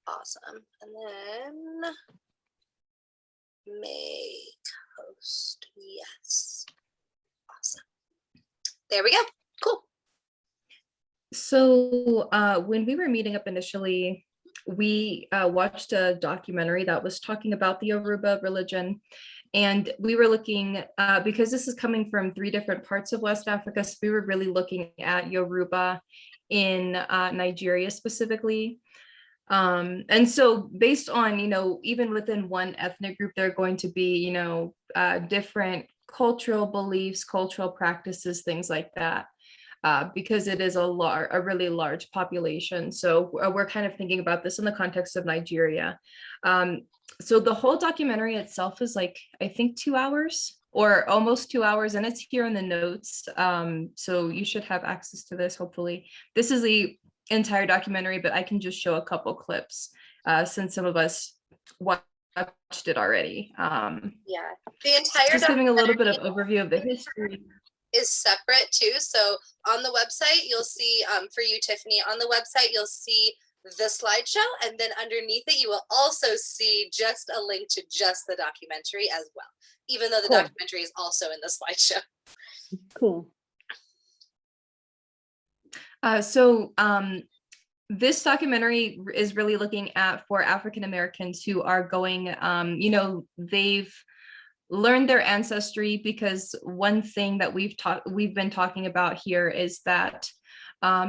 Awesome. And then make host. Yes. Awesome. There we go. Cool. So when we were meeting up initially, we watched a documentary that was talking about the Yoruba religion. And we were looking, because this is coming from 3 different parts of West Africa, so we were really looking at Yoruba in Nigeria specifically. And so based on, even within one ethnic group, there are going to be, different cultural beliefs, cultural practices, things like that. Because it is a really large population. So we're kind of thinking about this in the context of Nigeria. So the whole documentary itself is like, I think 2 hours or almost 2 hours, and it's here in the notes. So you should have access to this, hopefully. This is the entire documentary, but I can just show a couple clips since some of us watched it already. Yeah, the entire just giving a little bit of overview of the history. Is separate too. So on the website, you'll see, for you, Tiffany, on the website, you'll see the slideshow, and then underneath it, you will also see just a link to just the documentary as well, even though the documentary is also in the slideshow. Cool. So this documentary is really looking at for African Americans who are going, they've learned their ancestry, because one thing that we've been talking about here is that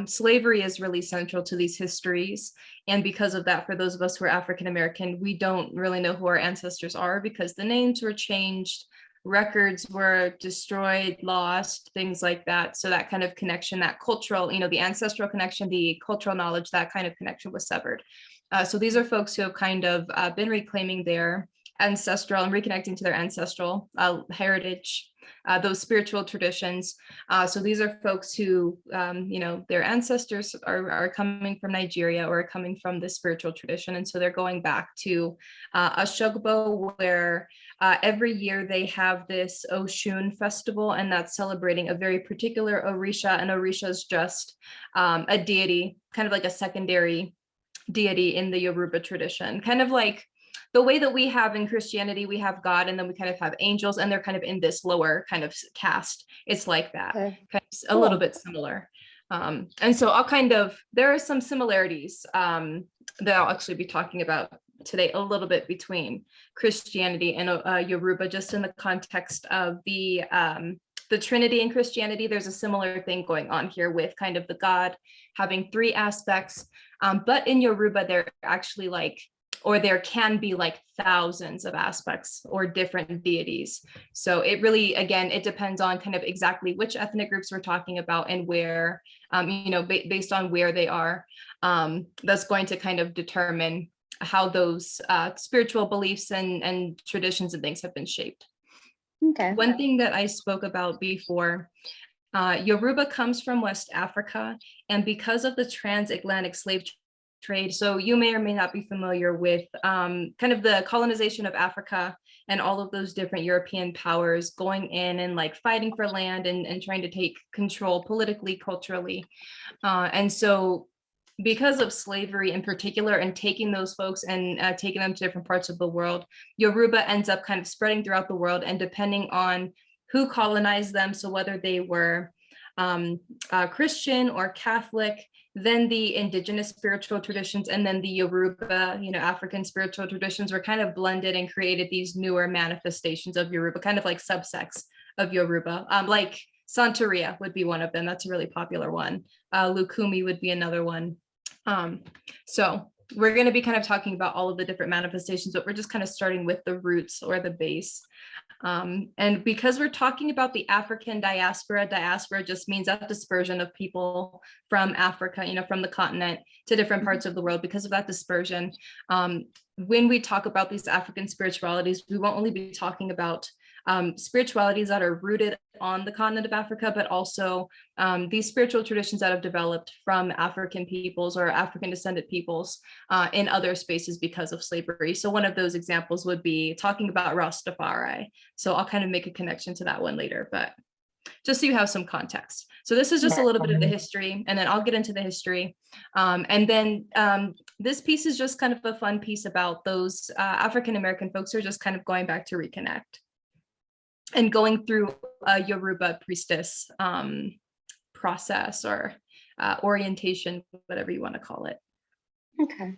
slavery is really central to these histories. And because of that, for those of us who are African American, we don't really know who our ancestors are, because the names were changed, records were destroyed, lost, things like that. So that kind of connection, that cultural, the ancestral connection, the cultural knowledge, that kind of connection was severed. So these are folks who have kind of been reclaiming their ancestral and reconnecting to their ancestral heritage, those spiritual traditions. So these are folks who, their ancestors are coming from Nigeria or coming from the spiritual tradition. And so they're going back to Oshogbo, where every year they have this Oshun festival, and that's celebrating a very particular Orisha. And Orisha is just a deity, kind of like a secondary deity in the Yoruba tradition, kind of like the way that we have in Christianity, we have God, and then we kind of have angels, and they're kind of in this lower kind of caste. It's like that, kind of a little bit similar. And so there are some similarities that I'll actually be talking about today a little bit between Christianity and Yoruba, just in the context of the Trinity in Christianity. There's a similar thing going on here with kind of the God having 3 aspects. But in Yoruba, they're actually there can be thousands of aspects or different deities. So it really, again, it depends on kind of exactly which ethnic groups we're talking about and where, based on where they are, that's going to kind of determine how those spiritual beliefs and traditions and things have been shaped. Okay. One thing that I spoke about before, Yoruba comes from West Africa, and because of the transatlantic slave trade. So you may or may not be familiar with kind of the colonization of Africa and all of those different European powers going in and fighting for land and trying to take control politically, culturally. And so because of slavery in particular, and taking those folks and taking them to different parts of the world, Yoruba ends up kind of spreading throughout the world, and depending on who colonized them, so whether they were Christian or Catholic, then the indigenous spiritual traditions, and then the Yoruba, African spiritual traditions were kind of blended and created these newer manifestations of Yoruba, kind of like subsects of Yoruba. Like Santeria would be one of them. That's a really popular one. Lukumi would be another one. So we're going to be kind of talking about all of the different manifestations, but we're just kind of starting with the roots or the base. And because we're talking about the African diaspora just means that dispersion of people from Africa, from the continent to different parts of the world. Because of that dispersion, when we talk about these African spiritualities, we won't only be talking about spiritualities that are rooted on the continent of Africa, but also these spiritual traditions that have developed from African peoples or African descended peoples in other spaces because of slavery. So one of those examples would be talking about Rastafari. So I'll kind of make a connection to that one later. But just so you have some context. So this is just a little bit of the history, and then I'll get into the history. And then this piece is just kind of a fun piece about those African-American folks who are just kind of going back to reconnect and going through a Yoruba priestess process or orientation, whatever you want to call it. Okay.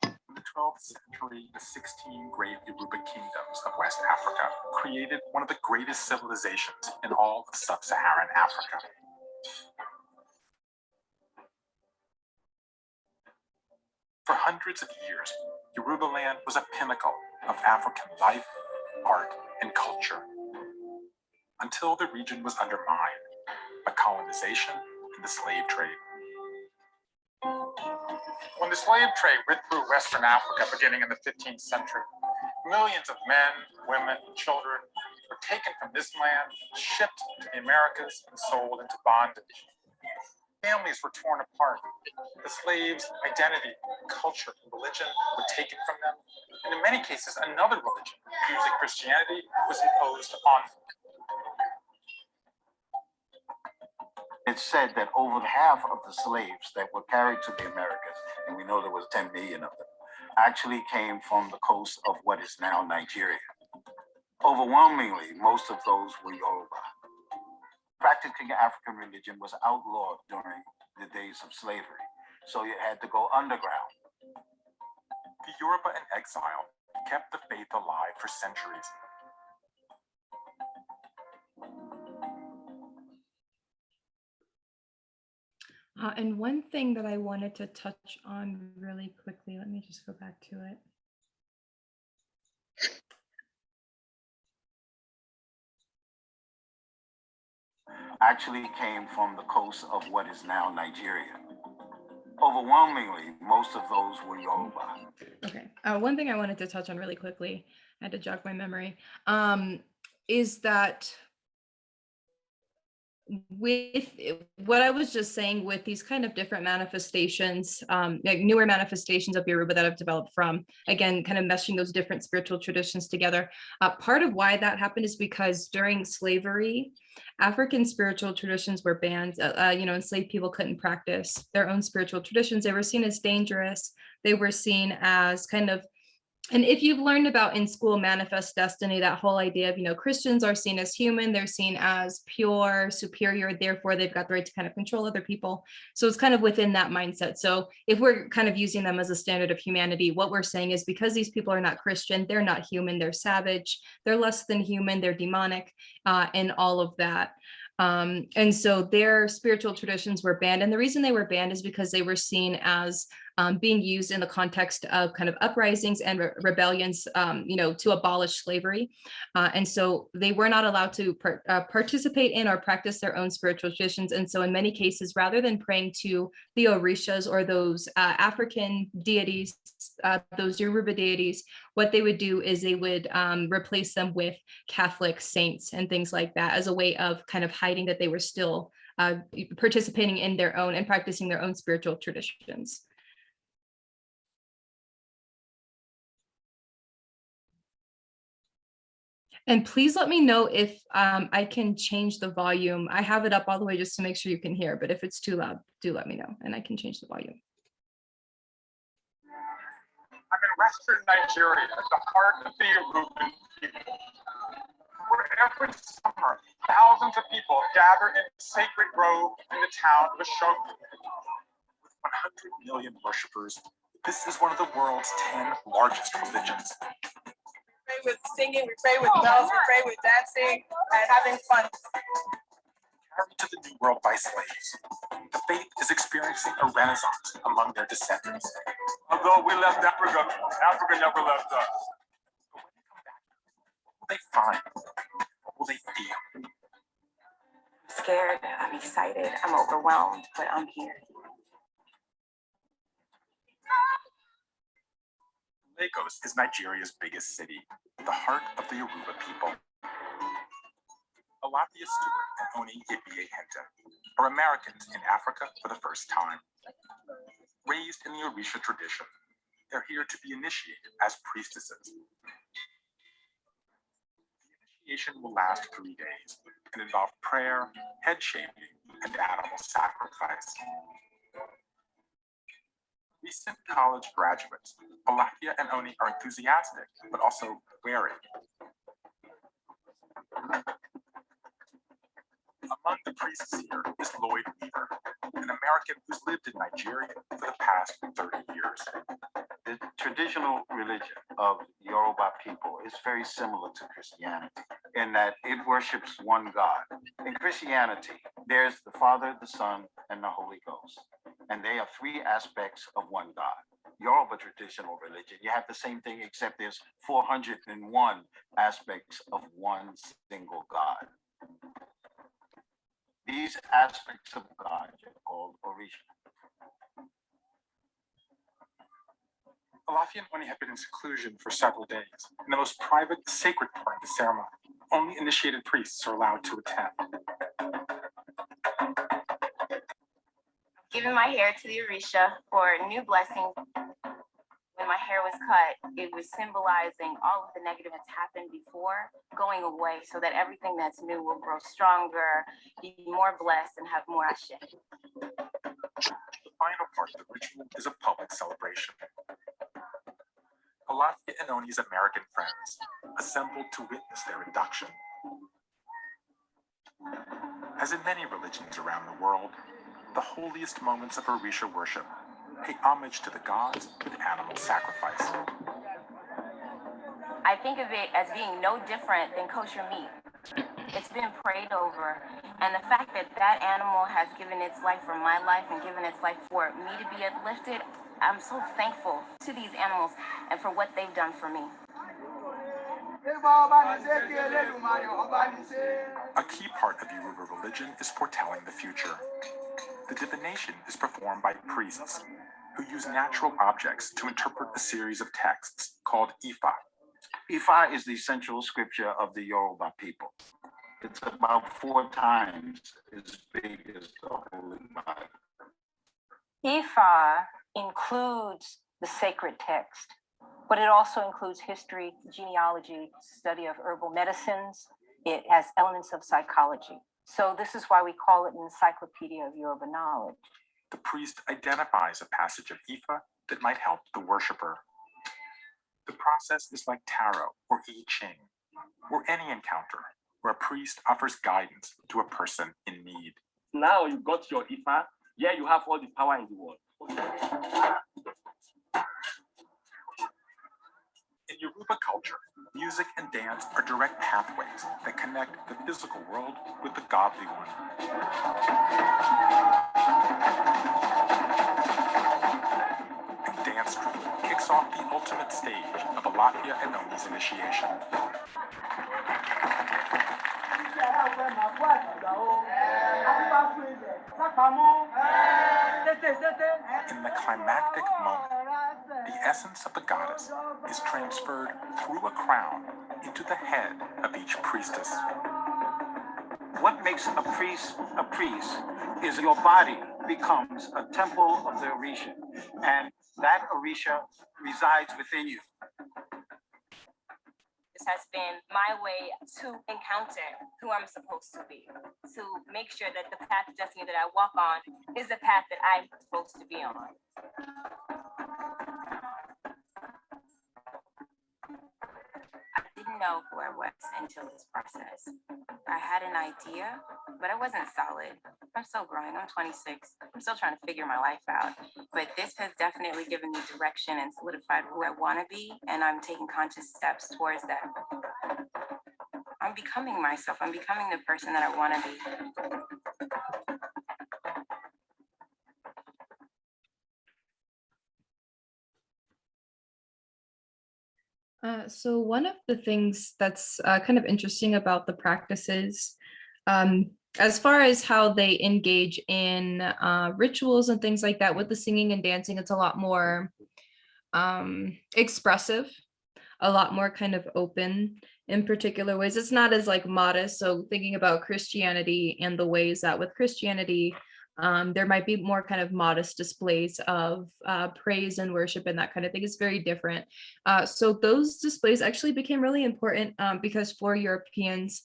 In the 12th century, the 16 great Yoruba kingdoms of West Africa created one of the greatest civilizations in all of sub-Saharan Africa. For hundreds of years, Yoruba land was a pinnacle of African life, art, and culture, until the region was undermined by colonization and the slave trade. When the slave trade ripped through Western Africa beginning in the 15th century, millions of men, women, and children were taken from this land, shipped to the Americas, and sold into bondage. Families were torn apart. The slaves' identity, culture, and religion were taken from them, and in many cases, another religion, usually Christianity, was imposed on them. It's said that over half of the slaves that were carried to the Americas, and we know there was 10 million of them, actually came from the coast of what is now Nigeria. Overwhelmingly, most of those were Yoruba. Practicing African religion was outlawed during the days of slavery, so you had to go underground. The Yoruba in exile kept the faith alive for centuries. And one thing that I wanted to touch on really quickly, let me just go back to it. Actually came from the coast of what is now Nigeria. Overwhelmingly, most of those were Yoruba. Okay, one thing I wanted to touch on really quickly, I had to jog my memory, is that with what I was just saying, with these kind of different manifestations, like newer manifestations of Yoruba that have developed from, again, kind of meshing those different spiritual traditions together. Part of why that happened is because during slavery, African spiritual traditions were banned. Enslaved people couldn't practice their own spiritual traditions. They were seen as dangerous. They were seen as kind of, and if you've learned about in school manifest destiny, that whole idea of, Christians are seen as human, they're seen as pure, superior, therefore they've got the right to kind of control other people. So it's kind of within that mindset. So if we're kind of using them as a standard of humanity, what we're saying is because these people are not Christian, they're not human, they're savage, they're less than human, they're demonic, and all of that. And so their spiritual traditions were banned. And the reason they were banned is because they were seen as being used in the context of kind of uprisings and rebellions, to abolish slavery. And so they were not allowed to participate in or practice their own spiritual traditions. And so in many cases, rather than praying to the Orishas or those African deities, those Yoruba deities, what they would do is they would replace them with Catholic saints and things like that as a way of kind of hiding that they were still participating in their own and practicing their own spiritual traditions. And please let me know if I can change the volume. I have it up all the way just to make sure you can hear, but if it's too loud, do let me know and I can change the volume. I'm in Western Nigeria, at the heart of the Yoruban people, where every summer, thousands of people gather in a sacred grove in the town of Oshogo. With 100 million worshippers, this is one of the world's 10 largest religions. We pray with singing, we pray with bells, we pray with dancing, and having fun. Carried to the New World by slaves, the faith is experiencing a renaissance among their descendants. Although we left Africa, Africa never left us. But when they come back, what will they find? What will they feel? I'm scared, I'm excited, I'm overwhelmed, but I'm here. Lagos is Nigeria's biggest city, the heart of the Yoruba people. Alafia Stewart and Oni Ibie Hinton are Americans in Africa for the first time. Raised in the Orisha tradition, They're here to be initiated as priestesses. The initiation will last 3 days and involve prayer, head shaving, and animal sacrifice. Recent college graduates, Alafia and Oni, are enthusiastic, but also wary. Among the priests here is Lloyd Weaver, an American who's lived in Nigeria for the past 30 years. The traditional religion of Yoruba people is very similar to Christianity in that it worships one God. In Christianity, there's the Father, the Son, and the Holy Ghost. And they are three aspects of one God. Yoruba traditional religion, you have the same thing except there's 401 aspects of one single God. These aspects of God are called Orisha. Alafia and Oni have been in seclusion for several days, in the most private, sacred part of the ceremony. Only initiated priests are allowed to attend. Giving my hair to the Orisha for new blessings. When my hair was cut, it was symbolizing all of the negative that's happened before going away so that everything that's new will grow stronger, be more blessed, and have more ashe. The final part of the ritual is a public celebration. Alafia and Oni's American friends assembled to witness their induction. As in many religions around the world, the holiest moments of Orisha worship pay homage to the gods with animal sacrifice. I think of it as being no different than kosher meat. It's been prayed over, and the fact that that animal has given its life for my life and given its life for me to be uplifted, I'm so thankful to these animals and for what they've done for me. A key part of Yoruba religion is foretelling the future. The divination is performed by priests who use natural objects to interpret a series of texts called Ifa. Ifa is the central scripture of the Yoruba people. It's about 4 times as big as the Holy Bible. Ifa includes the sacred text, but it also includes history, genealogy, study of herbal medicines. It has elements of psychology. So this is why we call it an encyclopedia of Yoruba knowledge. The priest identifies a passage of Ifa that might help the worshiper. The process is like tarot or I Ching, or any encounter where a priest offers guidance to a person in need. Now you got your Ifa, yeah, you have all the power in the world. In Yoruba culture, music and dance are direct pathways that connect the physical world with the godly one. And dance troupe kicks off the ultimate stage of Alafia and Oni's initiation. In the climactic moment, the essence of the goddess is transferred through a crown into the head of each priestess. What makes a priest is your body becomes a temple of the Orisha, and that Orisha resides within you. This has been my way to encounter who I'm supposed to be, to make sure that the path of destiny that I walk on is the path that I'm supposed to be on. I didn't know who I was until this process. I had an idea, but I wasn't solid. I'm still growing. I'm 26. I'm still trying to figure my life out. But this has definitely given me direction and solidified who I want to be, and I'm taking conscious steps towards that. I'm becoming myself. I'm becoming the person that I want to be. So one of the things that's kind of interesting about the practices, as far as how they engage in rituals and things like that with the singing and dancing, it's a lot more expressive, a lot more kind of open in particular ways. It's not as like modest. So thinking about Christianity and the ways that with Christianity, There might be more kind of modest displays of praise and worship and that kind of thing. It's very different. So those displays actually became really important because for Europeans,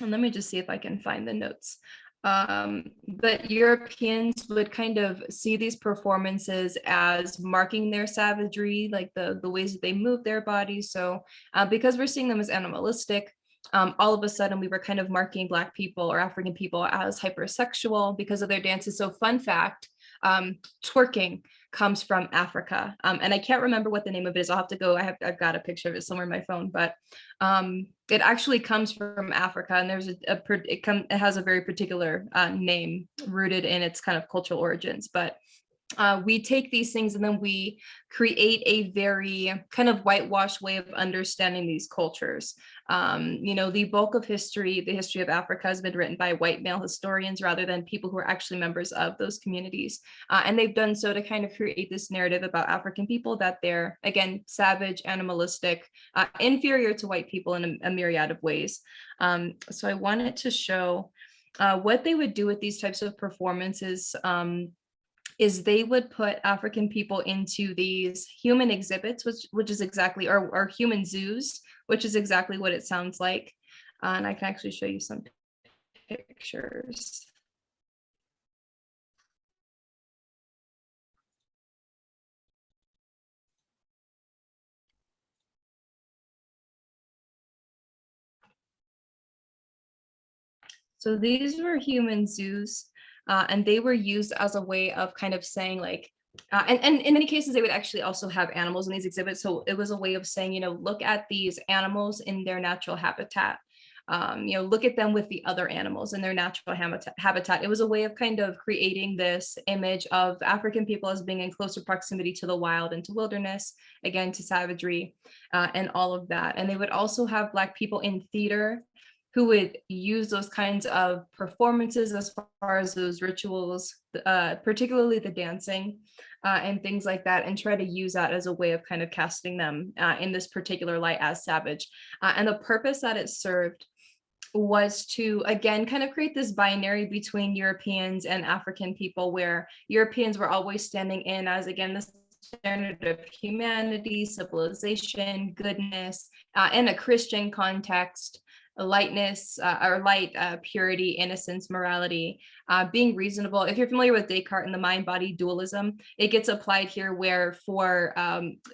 and let me just see if I can find the notes. But Europeans would kind of see these performances as marking their savagery, like the ways that they move their bodies. So because we're seeing them as animalistic, all of a sudden we were kind of marking Black people or African people as hypersexual because of their dances. So fun fact, twerking comes from Africa. And I can't remember what the name of it is. I'll have to go, I've got a picture of it somewhere in my phone, but it actually comes from Africa, and there's it has a very particular name rooted in its kind of cultural origins. But we take these things and then we create a very kind of whitewashed way of understanding these cultures. The bulk of history, the history of Africa, has been written by white male historians rather than people who are actually members of those communities. And they've done so to kind of create this narrative about African people that they're, again, savage, animalistic, inferior to white people in a myriad of ways. So I wanted to show what they would do with these types of performances. Is they would put African people into these human exhibits, which is exactly, or human zoos, which is exactly what it sounds like. And I can actually show you some pictures. So these were human zoos. And they were used as a way of kind of saying like, and in many cases, they would actually also have animals in these exhibits. So it was a way of saying, look at these animals in their natural habitat. Look at them with the other animals in their natural habitat. It was a way of kind of creating this image of African people as being in closer proximity to the wild and to wilderness, again, to savagery and all of that. And they would also have Black people in theater who would use those kinds of performances as far as those rituals, particularly the dancing and things like that, and try to use that as a way of kind of casting them in this particular light as savage. And the purpose that it served was to, again, kind of create this binary between Europeans and African people, where Europeans were always standing in as, again, this standard of humanity, civilization, goodness, in a Christian context, lightness or light, purity, innocence, morality, being reasonable. If you're familiar with Descartes and the mind-body dualism, it gets applied here, where for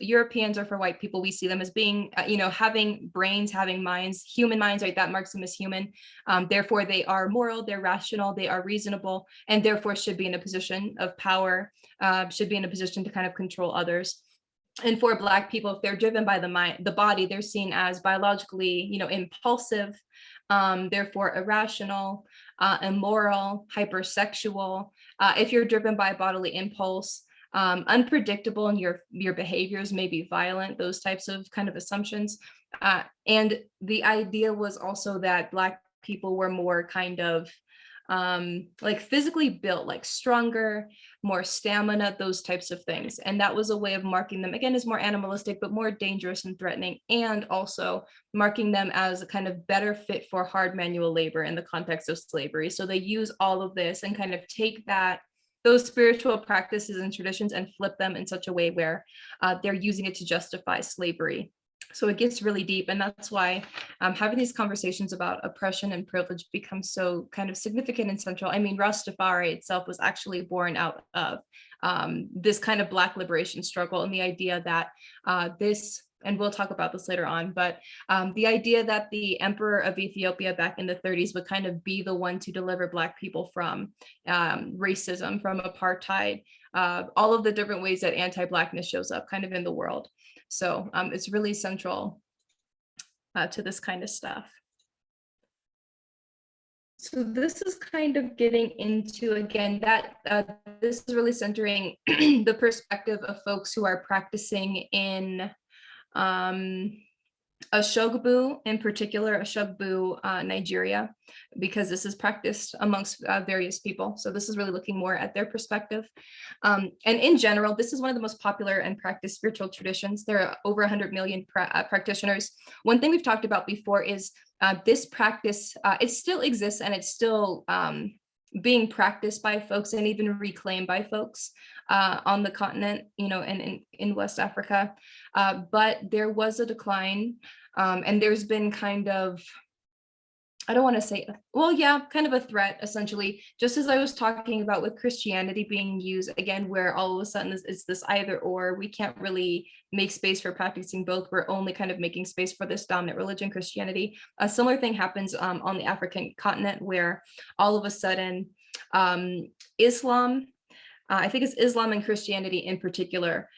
Europeans or for white people, we see them as being, having brains, having minds, human minds, right? That marks them as human. Therefore, they are moral, they're rational, they are reasonable, and therefore should be in a position of power, should be in a position to kind of control others. And for Black people, if they're driven by the body, they're seen as biologically, impulsive, therefore irrational, immoral, hypersexual. If you're driven by bodily impulse, unpredictable, and your behaviors may be violent, those types of kind of assumptions. And the idea was also that Black people were more kind of like physically built, like stronger, more stamina, those types of things. And that was a way of marking them, again, as more animalistic, but more dangerous and threatening, and also marking them as a kind of better fit for hard manual labor in the context of slavery. So they use all of this and kind of take those spiritual practices and traditions and flip them in such a way where they're using it to justify slavery. So it gets really deep, and that's why having these conversations about oppression and privilege becomes so kind of significant and central. I mean, Rastafari itself was actually born out of this kind of Black liberation struggle, and the idea that and we'll talk about this later on, but the idea that the emperor of Ethiopia back in the 30s would kind of be the one to deliver Black people from racism, from apartheid, all of the different ways that anti-Blackness shows up kind of in the world. So it's really central to this kind of stuff. So this is kind of getting into, again, that this is really centering the perspective of folks who are practicing in Ashogbu, in particular, Ashogbu, Nigeria, because this is practiced amongst various people. So this is really looking more at their perspective. And in general, this is one of the most popular and practiced spiritual traditions. There are over 100 million practitioners. One thing we've talked about before is this practice, it still exists, and it's still being practiced by folks and even reclaimed by folks on the continent, and in West Africa. But there was a decline, and there's been kind of, I don't want to say, well, yeah, kind of a threat, essentially, just as I was talking about with Christianity being used again, where all of a sudden it's this either or, we can't really make space for practicing both. We're only kind of making space for this dominant religion, Christianity. A similar thing happens on the African continent, where all of a sudden Islam, I think it's Islam and Christianity in particular,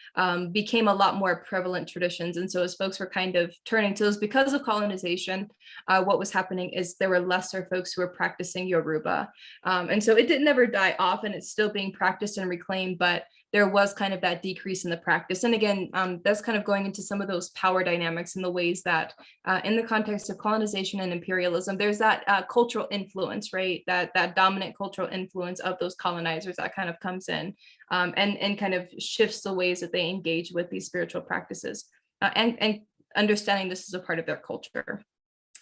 became a lot more prevalent traditions. And so as folks were kind of turning to those because of colonization, what was happening is there were lesser folks who were practicing Yoruba. And so it didn't ever die off, and it's still being practiced and reclaimed, but there was kind of that decrease in the practice. And again, that's kind of going into some of those power dynamics and the ways that in the context of colonization and imperialism, there's that cultural influence, right? That dominant cultural influence of those colonizers that kind of comes in and kind of shifts the ways that they engage with these spiritual practices and understanding this is a part of their culture.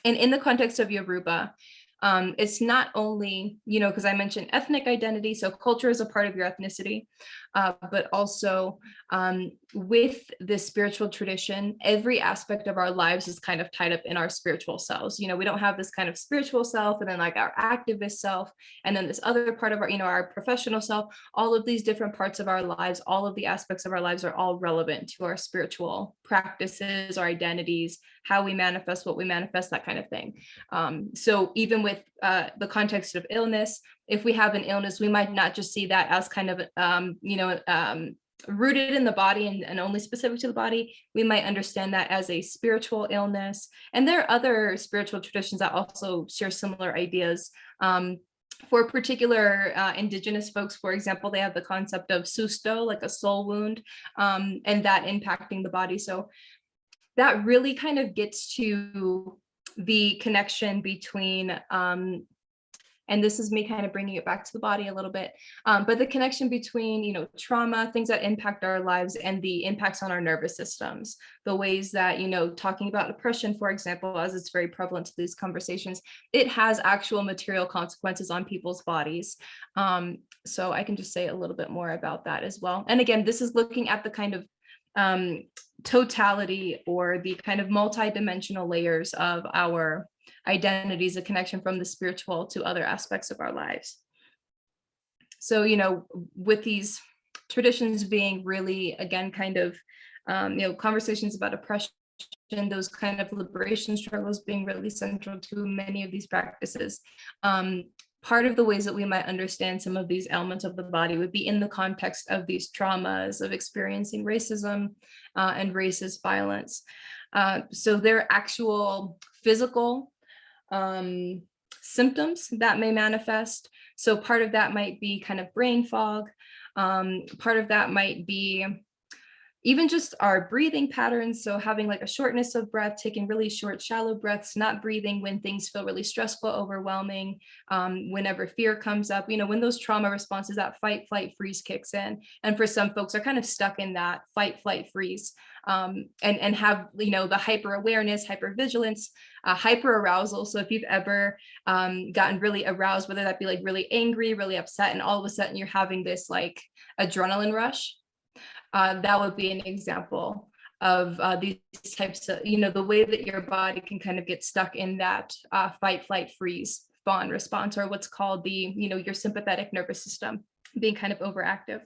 And in the context of Yoruba, it's not only, because I mentioned ethnic identity, so culture is a part of your ethnicity, but also with this spiritual tradition, every aspect of our lives is kind of tied up in our spiritual selves. We don't have this kind of spiritual self and then like our activist self, and then this other part of our, our professional self. All of these different parts of our lives, all of the aspects of our lives are all relevant to our spiritual practices, our identities, how we manifest, what we manifest, that kind of thing. So even with the context of illness, if we have an illness, we might not just see that as kind of, rooted in the body and only specific to the body. We might understand that as a spiritual illness. And there are other spiritual traditions that also share similar ideas. For particular indigenous folks, for example, they have the concept of susto, like a soul wound, and that impacting the body. So that really kind of gets to the connection between, and this is me kind of bringing it back to the body a little bit, but the connection between, trauma, things that impact our lives, and the impacts on our nervous systems, the ways that, talking about depression, for example, as it's very prevalent to these conversations, it has actual material consequences on people's bodies. So I can just say a little bit more about that as well. And again, this is looking at the kind of totality or the kind of multi-dimensional layers of our identities, a connection from the spiritual to other aspects of our lives. So, with these traditions being really, again, kind of, conversations about oppression, those kind of liberation struggles being really central to many of these practices. Part of the ways that we might understand some of these elements of the body would be in the context of these traumas of experiencing racism and racist violence. So there are actual physical symptoms that may manifest. So part of that might be kind of brain fog. Part of that might be even just our breathing patterns. So having like a shortness of breath, taking really short, shallow breaths, not breathing when things feel really stressful, overwhelming, whenever fear comes up, when those trauma responses, that fight, flight, freeze kicks in. And for some folks are kind of stuck in that fight, flight, freeze, and have, the hyper awareness, hyper vigilance, hyper arousal. So if you've ever gotten really aroused, whether that be like really angry, really upset, and all of a sudden you're having this like adrenaline rush, that would be an example of these types of, the way that your body can kind of get stuck in that fight, flight, freeze, fawn response, or what's called the, your sympathetic nervous system being kind of overactive.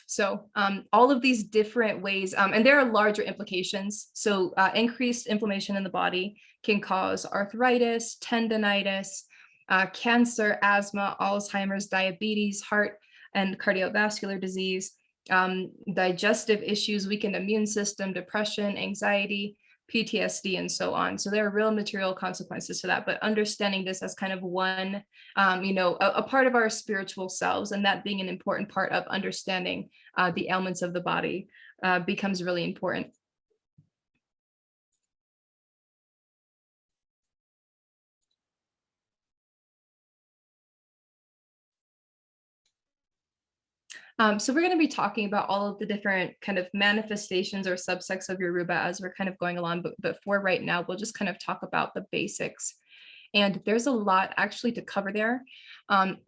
So all of these different ways, and there are larger implications. So increased inflammation in the body can cause arthritis, tendonitis, cancer, asthma, Alzheimer's, diabetes, heart and cardiovascular disease, digestive issues, weakened immune system, depression, anxiety, PTSD, and so on. So there are real material consequences to that, but understanding this as kind of one, a part of our spiritual selves, and that being an important part of understanding the elements of the body becomes really important. So we're going to be talking about all of the different kind of manifestations or subsects of Yoruba as we're kind of going along, but for right now, we'll just kind of talk about the basics. And there's a lot actually to cover there.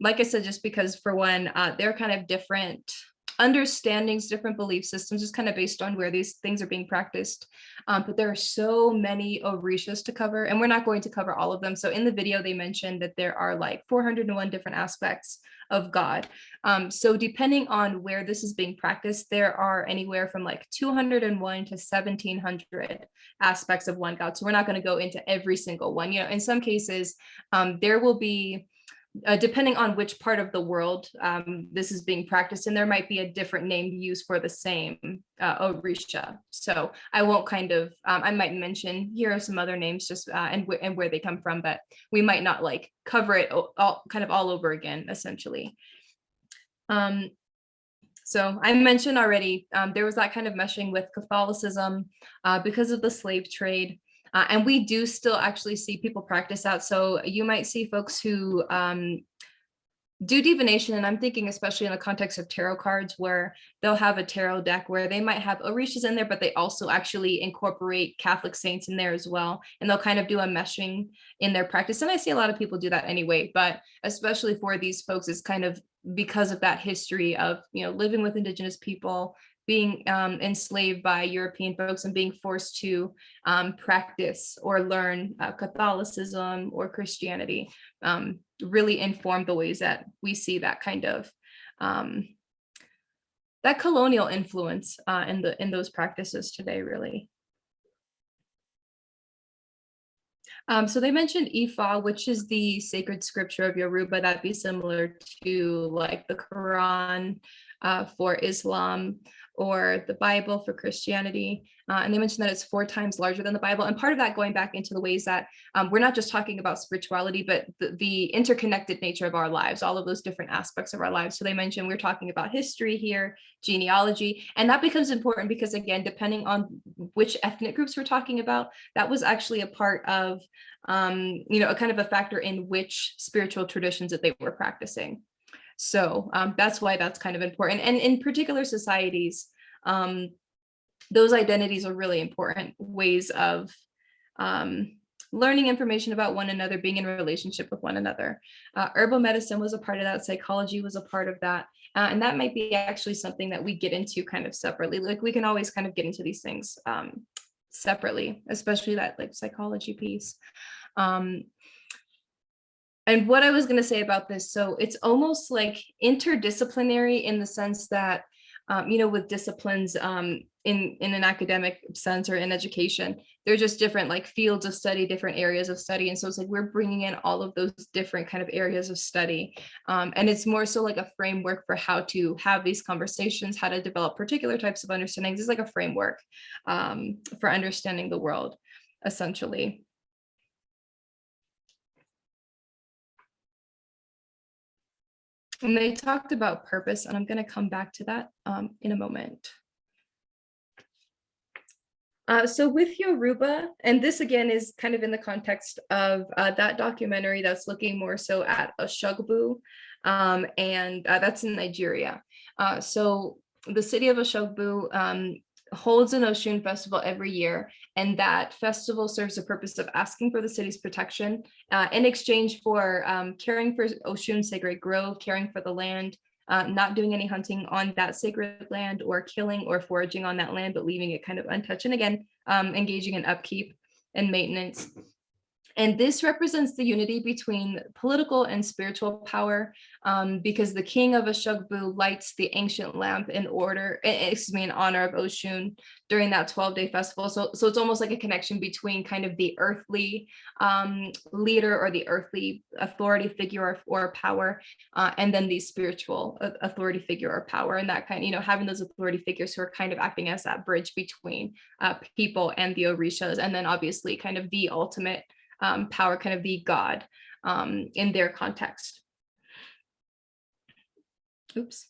Like I said, just because for one, they're kind of different understandings, different belief systems, just kind of based on where these things are being practiced. But there are so many orishas to cover, and we're not going to cover all of them. So in the video, they mentioned that there are like 401 different aspects of God. So depending on where this is being practiced, there are anywhere from like 201 to 1700 aspects of one God. So we're not going to go into every single one. You know, in some cases, there will be depending on which part of the world this is being practiced, and there might be a different name used for the same Orisha. So I won't kind of, I might mention here are some other names just and where they come from, but we might not like cover it kind of all over again, essentially. So I mentioned already, there was that kind of meshing with Catholicism because of the slave trade. And we do still actually see people practice that. So you might see folks who do divination, and I'm thinking especially in the context of tarot cards, where they'll have a tarot deck where they might have orishas in there, but they also actually incorporate Catholic saints in there as well. And they'll kind of do a meshing in their practice. And I see a lot of people do that anyway, but especially for these folks, it's kind of because of that history of, you know, living with Indigenous people, being enslaved by European folks and being forced to practice or learn Catholicism or Christianity, really informed the ways that we see that kind of that colonial influence in those practices today, really. So they mentioned Ifa, which is the sacred scripture of Yoruba. That'd be similar to like the Quran for Islam, or the Bible for Christianity. And they mentioned that it's 4 times larger than the Bible. And part of that going back into the ways that we're not just talking about spirituality, but the interconnected nature of our lives, all of those different aspects of our lives. So they mentioned we're talking about history here, genealogy, and that becomes important because, again, depending on which ethnic groups we're talking about, that was actually a part of, you know, a kind of a factor in which spiritual traditions that they were practicing. So that's why that's kind of important. And in particular societies, those identities are really important ways of learning information about one another, being in a relationship with one another. Herbal medicine was a part of that. Psychology was a part of that. And that might be actually something that we get into kind of separately. Like we can always kind of get into these things separately, especially that like psychology piece. And what I was going to say about this, so it's almost like interdisciplinary in the sense that, you know, with disciplines in an academic sense or in education, they're just different like fields of study, different areas of study. And so it's like we're bringing in all of those different kind of areas of study. And it's more so like a framework for how to have these conversations, how to develop particular types of understandings. It's like a framework for understanding the world, essentially. And they talked about purpose, and I'm going to come back to that in a moment. So with Yoruba, and this again is kind of in the context of that documentary that's looking more so at Oshogbu, and that's in Nigeria. So the city of Oshogbu holds an Oshun festival every year, and that festival serves the purpose of asking for the city's protection in exchange for caring for Oshun's sacred grove, caring for the land, not doing any hunting on that sacred land or killing or foraging on that land, but leaving it kind of untouched. And again, engaging in upkeep and maintenance. And this represents the unity between political and spiritual power, because the king of Oshogbu lights the ancient lamp in honor of Oshun during that 12-day festival. So it's almost like a connection between kind of the earthly leader or the earthly authority figure or power, and then the spiritual authority figure or power, and that kind of, you know, having those authority figures who are kind of acting as that bridge between people and the Orishas, and then obviously kind of the ultimate power, kind of the God in their context. Oops.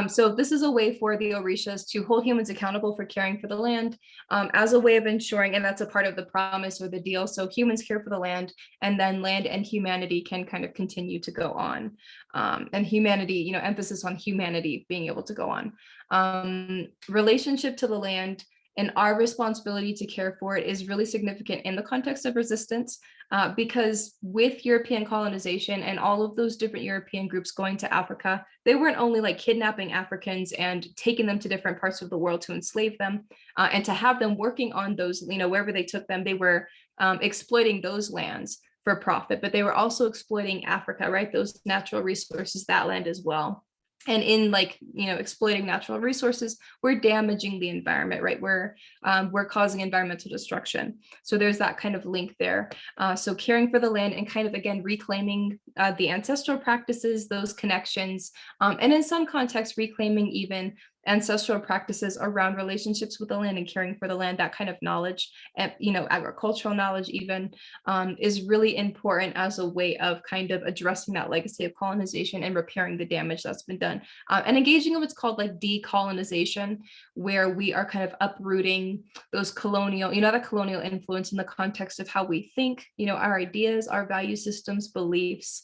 So this is a way for the Orishas to hold humans accountable for caring for the land as a way of ensuring, and that's a part of the promise or the deal. So humans care for the land, and then land and humanity can kind of continue to go on. And humanity, you know, emphasis on humanity being able to go on. Relationship to the land and our responsibility to care for it is really significant in the context of resistance, because with European colonization and all of those different European groups going to Africa, they weren't only like kidnapping Africans and taking them to different parts of the world to enslave them, and to have them working on those, wherever they took them, they were exploiting those lands for profit, but they were also exploiting Africa, right? Those natural resources, that land as well. And in exploiting natural resources, we're damaging the environment, right? We're causing environmental destruction. So there's that kind of link there. So caring for the land and kind of, again, reclaiming the ancestral practices, those connections, and in some contexts, reclaiming even ancestral practices around relationships with the land and caring for the land, that kind of knowledge, and agricultural knowledge even, is really important as a way of kind of addressing that legacy of colonization and repairing the damage that's been done, and engaging in what's called like decolonization, where we are kind of uprooting those colonial, the colonial influence in the context of how we think, our ideas, our value systems, beliefs,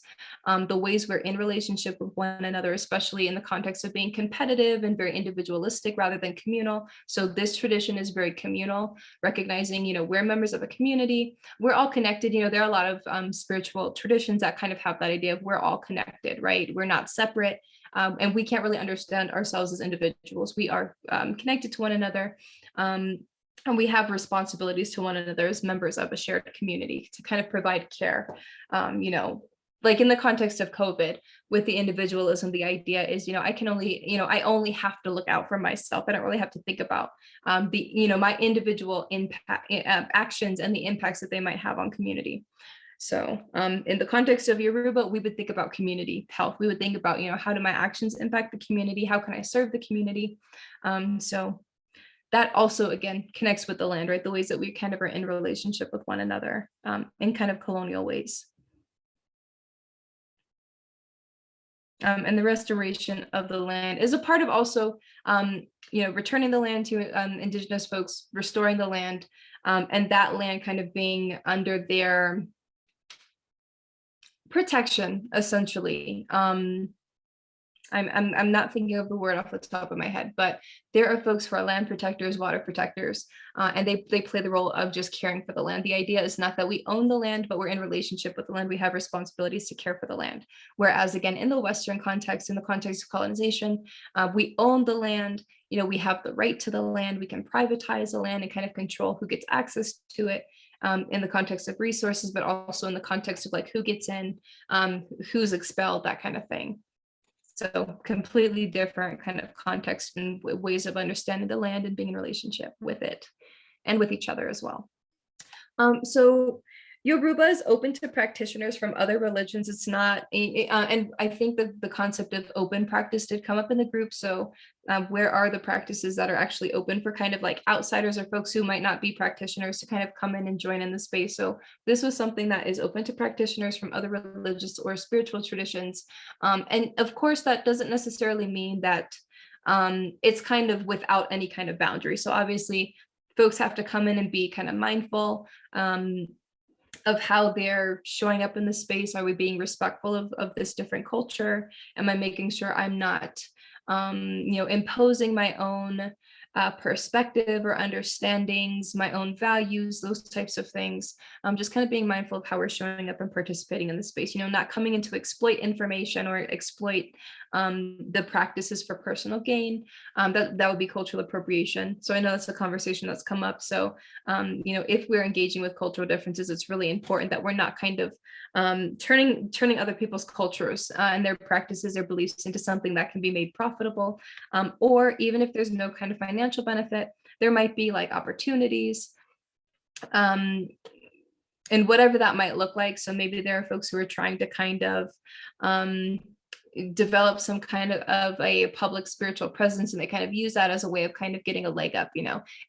the ways we're in relationship with one another, especially in the context of being competitive and very individualistic rather than communal. So this tradition is very communal, recognizing, we're members of a community, we're all connected. There are a lot of spiritual traditions that kind of have that idea of we're all connected, right? We're not separate, and we can't really understand ourselves as individuals. We are connected to one another, and we have responsibilities to one another as members of a shared community to kind of provide care. Like in the context of COVID, with the individualism, the idea is, I can only, I only have to look out for myself. I don't really have to think about my individual impact, actions and the impacts that they might have on community. So in the context of Yoruba, we would think about community health. We would think about, how do my actions impact the community? How can I serve the community? So that also, again, connects with the land, right? The ways that we kind of are in relationship with one another in kind of colonial ways. And the restoration of the land is a part of also, returning the land to Indigenous folks, restoring the land, and that land kind of being under their protection, essentially. I'm not thinking of the word off the top of my head, but there are folks who are land protectors, water protectors, and they play the role of just caring for the land. The idea is not that we own the land, but we're in relationship with the land. We have responsibilities to care for the land. Whereas again, in the Western context, in the context of colonization, we own the land. We have the right to the land. We can privatize the land and kind of control who gets access to it. In the context of resources, but also in the context of like who gets in, who's expelled, that kind of thing. So completely different kind of context and ways of understanding the land and being in relationship with it and with each other as well. So Yoruba is open to practitioners from other religions. It's not, and I think that the concept of open practice did come up in the group. So where are the practices that are actually open for kind of like outsiders or folks who might not be practitioners to kind of come in and join in the space? So this was something that is open to practitioners from other religious or spiritual traditions. And of course, that doesn't necessarily mean that it's kind of without any kind of boundary. So obviously, folks have to come in and be kind of mindful of how they're showing up in the space. Are we being respectful of this different culture? Am I making sure I'm not, imposing my own perspective or understandings, my own values, those types of things. Just kind of being mindful of how we're showing up and participating in the space, not coming in to exploit information or exploit the practices for personal gain. That would be cultural appropriation. So I know that's a conversation that's come up. So, if we're engaging with cultural differences, it's really important that we're not kind of turning other people's cultures and their practices, their beliefs into something that can be made profitable, or even if there's no kind of financial benefit, there might be like opportunities, and whatever that might look like. So maybe there are folks who are trying to kind of develop some kind of a public spiritual presence, and they kind of use that as a way of kind of getting a leg up,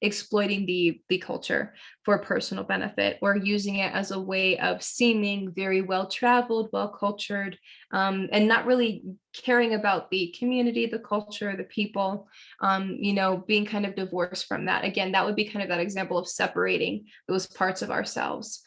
exploiting the culture for personal benefit, or using it as a way of seeming very well traveled, well cultured, and not really caring about the community, the culture, the people, being kind of divorced from that. Again, that would be kind of that example of separating those parts of ourselves.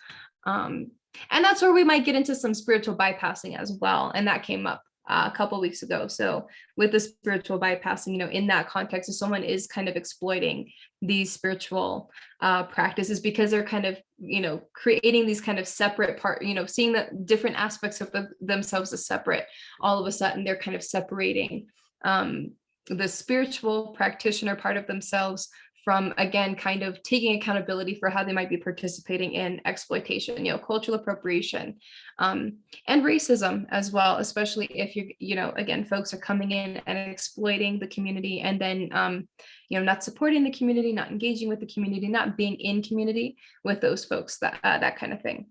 And that's where we might get into some spiritual bypassing as well. And that came up a couple of weeks ago. So with the spiritual bypassing, you know, in that context, if someone is kind of exploiting these spiritual practices because they're kind of, you know, creating these kind of separate part, you know, seeing the different aspects of themselves as separate, all of a sudden they're kind of separating the spiritual practitioner part of themselves from, again, kind of taking accountability for how they might be participating in exploitation, you know, cultural appropriation, and racism as well, especially if you're, you know, again, folks are coming in and exploiting the community and then, you know, not supporting the community, not engaging with the community, not being in community with those folks, that kind of thing.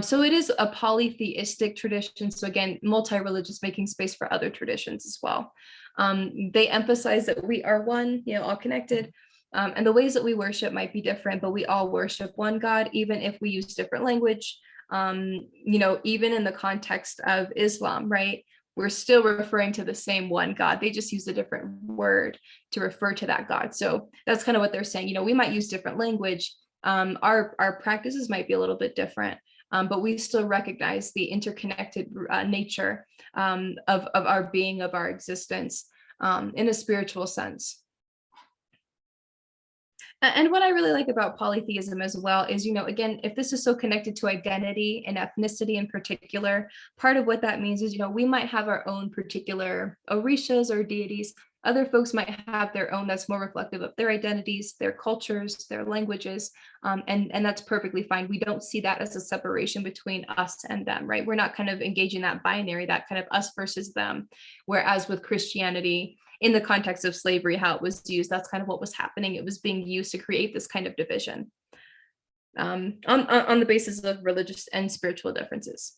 So it is a polytheistic tradition. So again, multi-religious, making space for other traditions as well. They emphasize that we are one, you know, all connected. And the ways that we worship might be different, but we all worship one God, even if we use different language. You know, even in the context of Islam, right? We're still referring to the same one God. They just use a different word to refer to that God. So that's kind of what they're saying. You know, we might use different language. Our practices might be a little bit different. But we still recognize the interconnected nature of our being, of our existence in a spiritual sense. And what I really like about polytheism as well is, you know, again, if this is so connected to identity and ethnicity in particular, part of what that means is, you know, we might have our own particular orishas or deities. Other folks might have their own that's more reflective of their identities, their cultures, their languages, and that's perfectly fine. We don't see that as a separation between us and them, right? We're not kind of engaging that binary, that kind of us versus them. Whereas with Christianity, in the context of slavery, how it was used, that's kind of what was happening. It was being used to create this kind of division on the basis of religious and spiritual differences.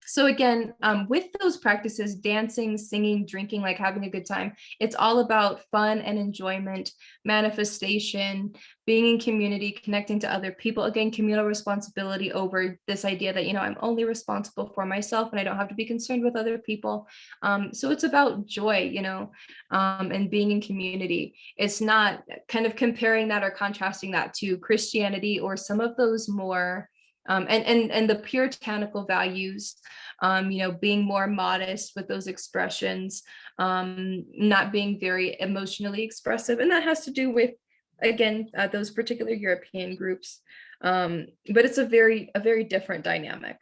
So again, with those practices, dancing, singing, drinking, like having a good time, it's all about fun and enjoyment, manifestation, being in community, connecting to other people. Again, communal responsibility over this idea that, you know, I'm only responsible for myself and I don't have to be concerned with other people. So it's about joy, you know, and being in community. It's not kind of comparing that or contrasting that to Christianity or some of those more and the puritanical values, you know, being more modest with those expressions, not being very emotionally expressive. And that has to do with, again, those particular European groups. But it's a very different dynamic.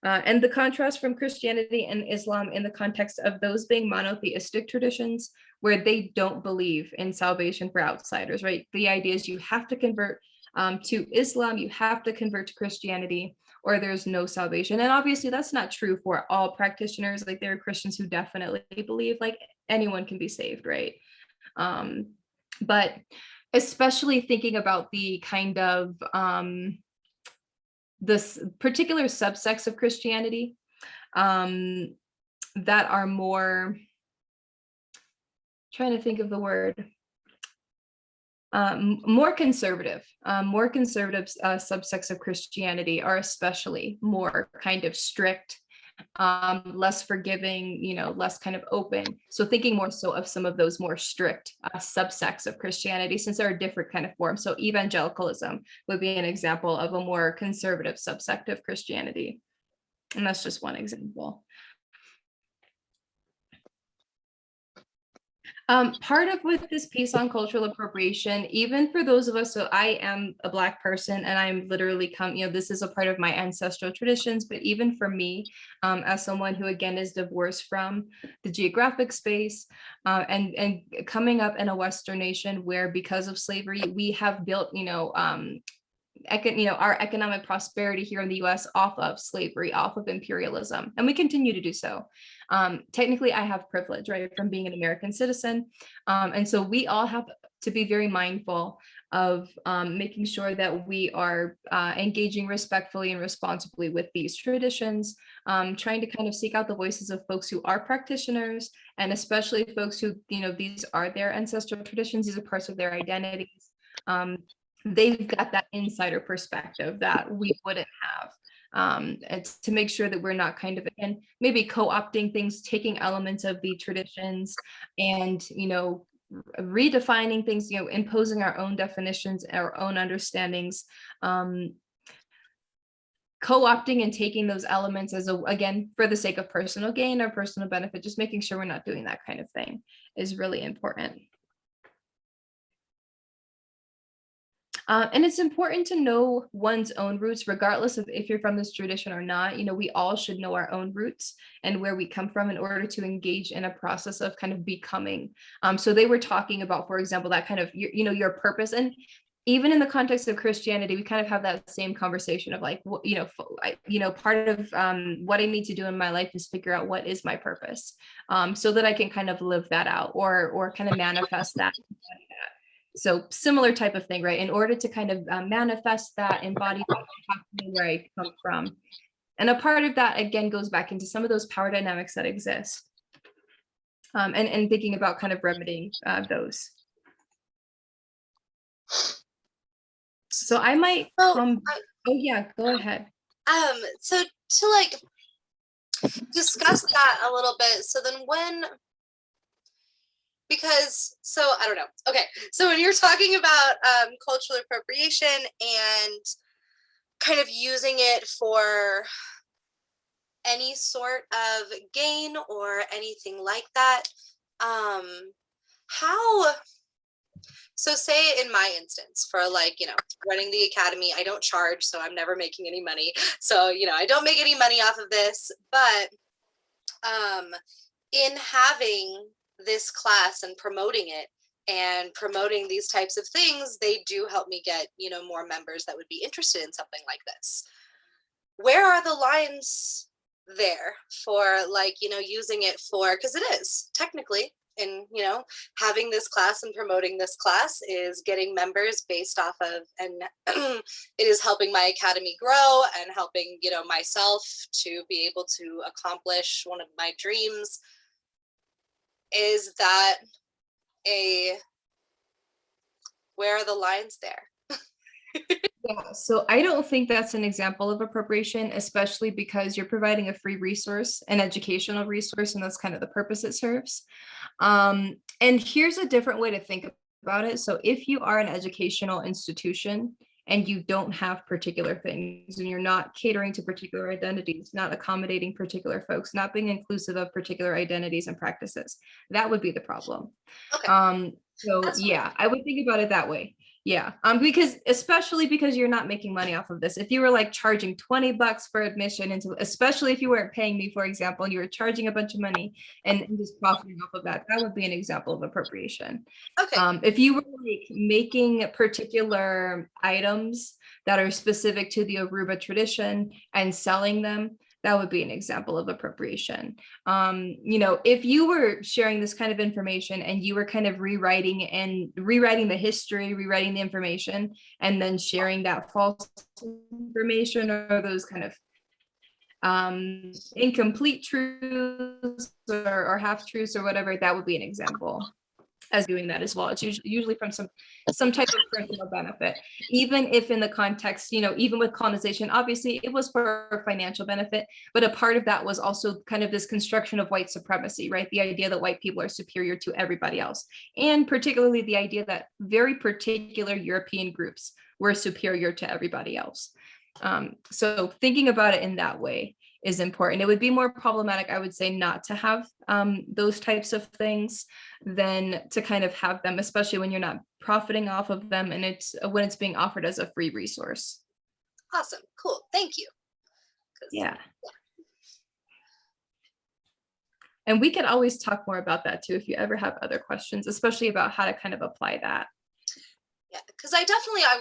And the contrast from Christianity and Islam in the context of those being monotheistic traditions, where they don't believe in salvation for outsiders, right? The idea is you have to convert to Islam, you have to convert to Christianity, or there's no salvation. And obviously that's not true for all practitioners. Like there are Christians who definitely believe like anyone can be saved, right? But especially thinking about the kind of this particular subsects of Christianity that are more, trying to think of the word, more conservative subsects of Christianity are especially more kind of strict, less forgiving, you know, less kind of open. So thinking more so of some of those more strict subsects of Christianity, since there are different kind of forms. So evangelicalism would be an example of a more conservative subsect of Christianity. And that's just one example. Part of with this piece on cultural appropriation, even for those of us, so I am a Black person and I'm literally you know, this is a part of my ancestral traditions, but even for me, as someone who again is divorced from the geographic space and coming up in a Western nation where because of slavery, we have built, you know, our economic prosperity here in the US off of slavery, off of imperialism, and we continue to do so. Technically, I have privilege, right, from being an American citizen. And so we all have to be very mindful of making sure that we are engaging respectfully and responsibly with these traditions, trying to kind of seek out the voices of folks who are practitioners, and especially folks who, you know, these are their ancestral traditions, these are parts of their identities. They've got that insider perspective that we wouldn't have. It's to make sure that we're not kind of, again, maybe co-opting things, taking elements of the traditions and, you know, redefining things, you know, imposing our own definitions, our own understandings. co-opting and taking those elements as again, for the sake of personal gain or personal benefit, just making sure we're not doing that kind of thing is really important. And it's important to know one's own roots, regardless of if you're from this tradition or not. You know, we all should know our own roots and where we come from in order to engage in a process of kind of becoming. So they were talking about, for example, that kind of, your purpose. And even in the context of Christianity, we kind of have that same conversation of like, part of what I need to do in my life is figure out what is my purpose, so that I can kind of live that out or kind of manifest that. So similar type of thing, right? In order to kind of manifest that, embody that, I have to know where I come from. And a part of that, again, goes back into some of those power dynamics that exist, and thinking about kind of remedying those. So I might come. Oh yeah, go ahead. So to like discuss that a little bit. So then I don't know. Okay, so when you're talking about cultural appropriation and kind of using it for any sort of gain or anything like that, so say in my instance, for like, running the academy, I don't charge, so I'm never making any money. So, I don't make any money off of this, but in having this class and promoting it and promoting these types of things, they do help me get, more members that would be interested in something like this. Where are the lines there for like, using it for, because it is technically, and having this class and promoting this class is getting members based off of, and it is helping my academy grow and helping, myself to be able to accomplish one of my dreams. Is that where are the lines there? Yeah, so I don't think that's an example of appropriation, especially because you're providing a free resource, an educational resource, and that's kind of the purpose it serves. And here's a different way to think about it. So if you are an educational institution and you don't have particular things, and you're not catering to particular identities, not accommodating particular folks, not being inclusive of particular identities and practices, that would be the problem. Okay. So yeah, I would think about it that way. Yeah, especially because you're not making money off of this. If you were like charging $20 for admission into, especially if you weren't paying me, for example, and you were charging a bunch of money and just profiting off of that, that would be an example of appropriation. Okay. If you were like making particular items that are specific to the Aruba tradition and selling them, that would be an example of appropriation. If you were sharing this kind of information and you were kind of rewriting the history, rewriting the information, and then sharing that false information or those kind of incomplete truths or half truths or whatever, that would be an example as doing that as well. It's usually from some type of personal benefit, even if in the context, even with colonization, obviously it was for financial benefit, but a part of that was also kind of this construction of white supremacy, right? The idea that white people are superior to everybody else, and particularly the idea that very particular European groups were superior to everybody else. So thinking about it in that way is important. It would be more problematic, I would say, not to have those types of things than to kind of have them, especially when you're not profiting off of them and when it's being offered as a free resource. Awesome. Cool. Thank you. Yeah. And we could always talk more about that too, if you ever have other questions, especially about how to kind of apply that. Yeah, because I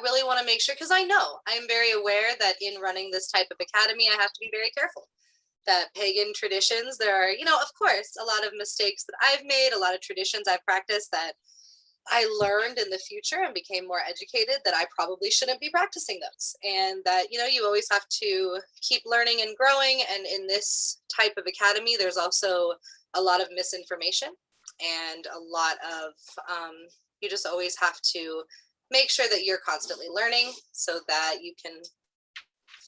really want to make sure, because I know I'm very aware that in running this type of academy, I have to be very careful that pagan traditions, there are, of course, a lot of mistakes that I've made, a lot of traditions I've practiced that I learned in the future and became more educated that I probably shouldn't be practicing those. And that, you always have to keep learning and growing. And in this type of academy, there's also a lot of misinformation and a lot of, you just always have to make sure that you're constantly learning so that you can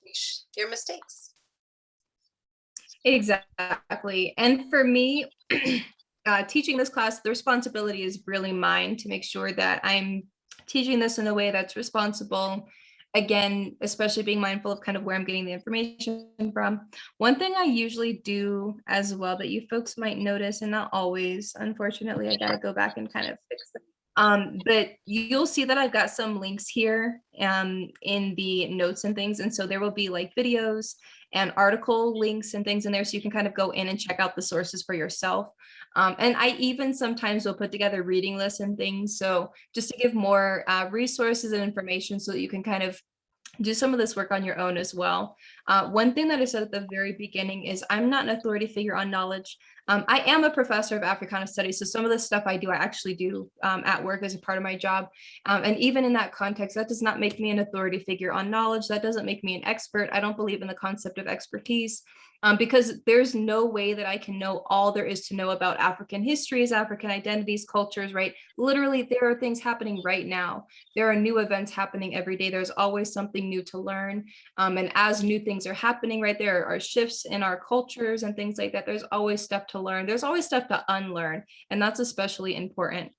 fix your mistakes. Exactly. And for me, teaching this class, the responsibility is really mine to make sure that I'm teaching this in a way that's responsible again, especially being mindful of kind of where I'm getting the information from. One thing I usually do as well that you folks might notice, and not always, unfortunately, I gotta go back and kind of fix it. But you'll see that I've got some links here in the notes and things. And so there will be like videos and article links and things in there. So you can kind of go in and check out the sources for yourself. And I even sometimes will put together reading lists and things. So just to give more resources and information so that you can kind of do some of this work on your own as well. One thing that I said at the very beginning is I'm not an authority figure on knowledge. I am a professor of Africana studies, so some of the stuff I do, I actually do at work as a part of my job. And even in that context, that does not make me an authority figure on knowledge. That doesn't make me an expert. I don't believe in the concept of expertise. Because there's no way that I can know all there is to know about African histories, African identities, cultures, right? Literally, there are things happening right now. There are new events happening every day. There's always something new to learn. And as new things are happening, right, there are shifts in our cultures and things like that. There's always stuff to learn. There's always stuff to unlearn. And that's especially important.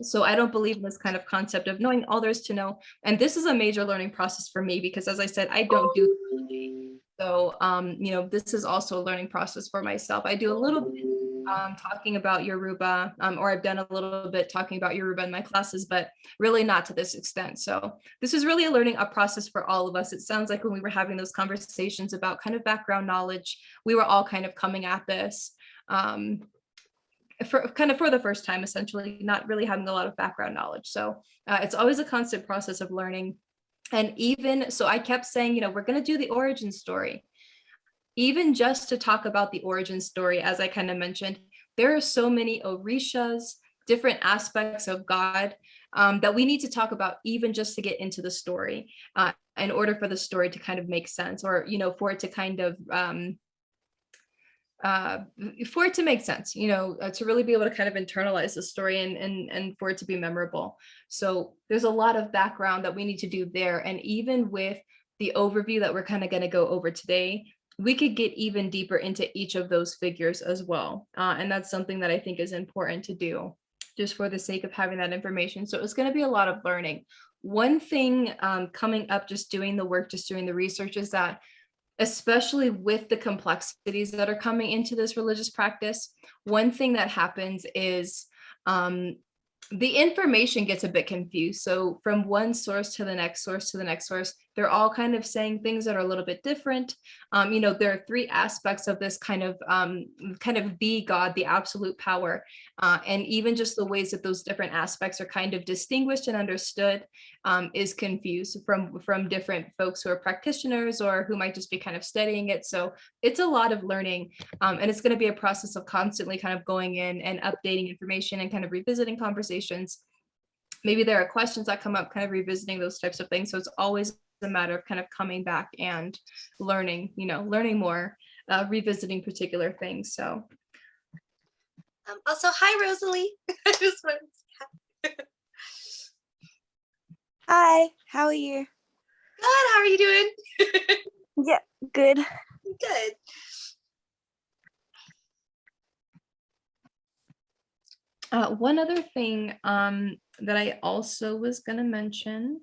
So I don't believe in this kind of concept of knowing all there is to know. And this is a major learning process for me because, as I said, I don't do so, this is also a learning process for myself. I do a little bit talking about Yoruba, or I've done a little bit talking about Yoruba in my classes, but really not to this extent. So this is really a process for all of us. It sounds like when we were having those conversations about kind of background knowledge, we were all kind of coming at this for the first time, essentially, not really having a lot of background knowledge. So it's always a constant process of learning. And even so, I kept saying, we're going to do the origin story. Even just to talk about the origin story, as I kind of mentioned, there are so many orishas, different aspects of God that we need to talk about, even just to get into the story, in order for the story to kind of make sense, or, for it to kind of for it to make sense, to really be able to kind of internalize the story and for it to be memorable. So there's a lot of background that we need to do there. And even with the overview that we're kind of going to go over today, we could get even deeper into each of those figures as well. And that's something that I think is important to do just for the sake of having that information. So it's going to be a lot of learning. One thing coming up, just doing the work, just doing the research, is that especially with the complexities that are coming into this religious practice, one thing that happens is the information gets a bit confused. So from one source to the next source to the next source, they're all kind of saying things that are a little bit different. There are three aspects of this kind of the God, the absolute power. And even just the ways that those different aspects are kind of distinguished and understood is confused from different folks who are practitioners or who might just be kind of studying it. So it's a lot of learning, and it's going to be a process of constantly kind of going in and updating information and kind of revisiting conversations. Maybe there are questions that come up, kind of revisiting those types of things. So it's always a matter of kind of coming back and learning more, revisiting particular things. So also, hi Rosalie. I just wanted to say hi. Hi, how are you? Good, how are you doing? Yeah, good. Good. One other thing that I also was going to mention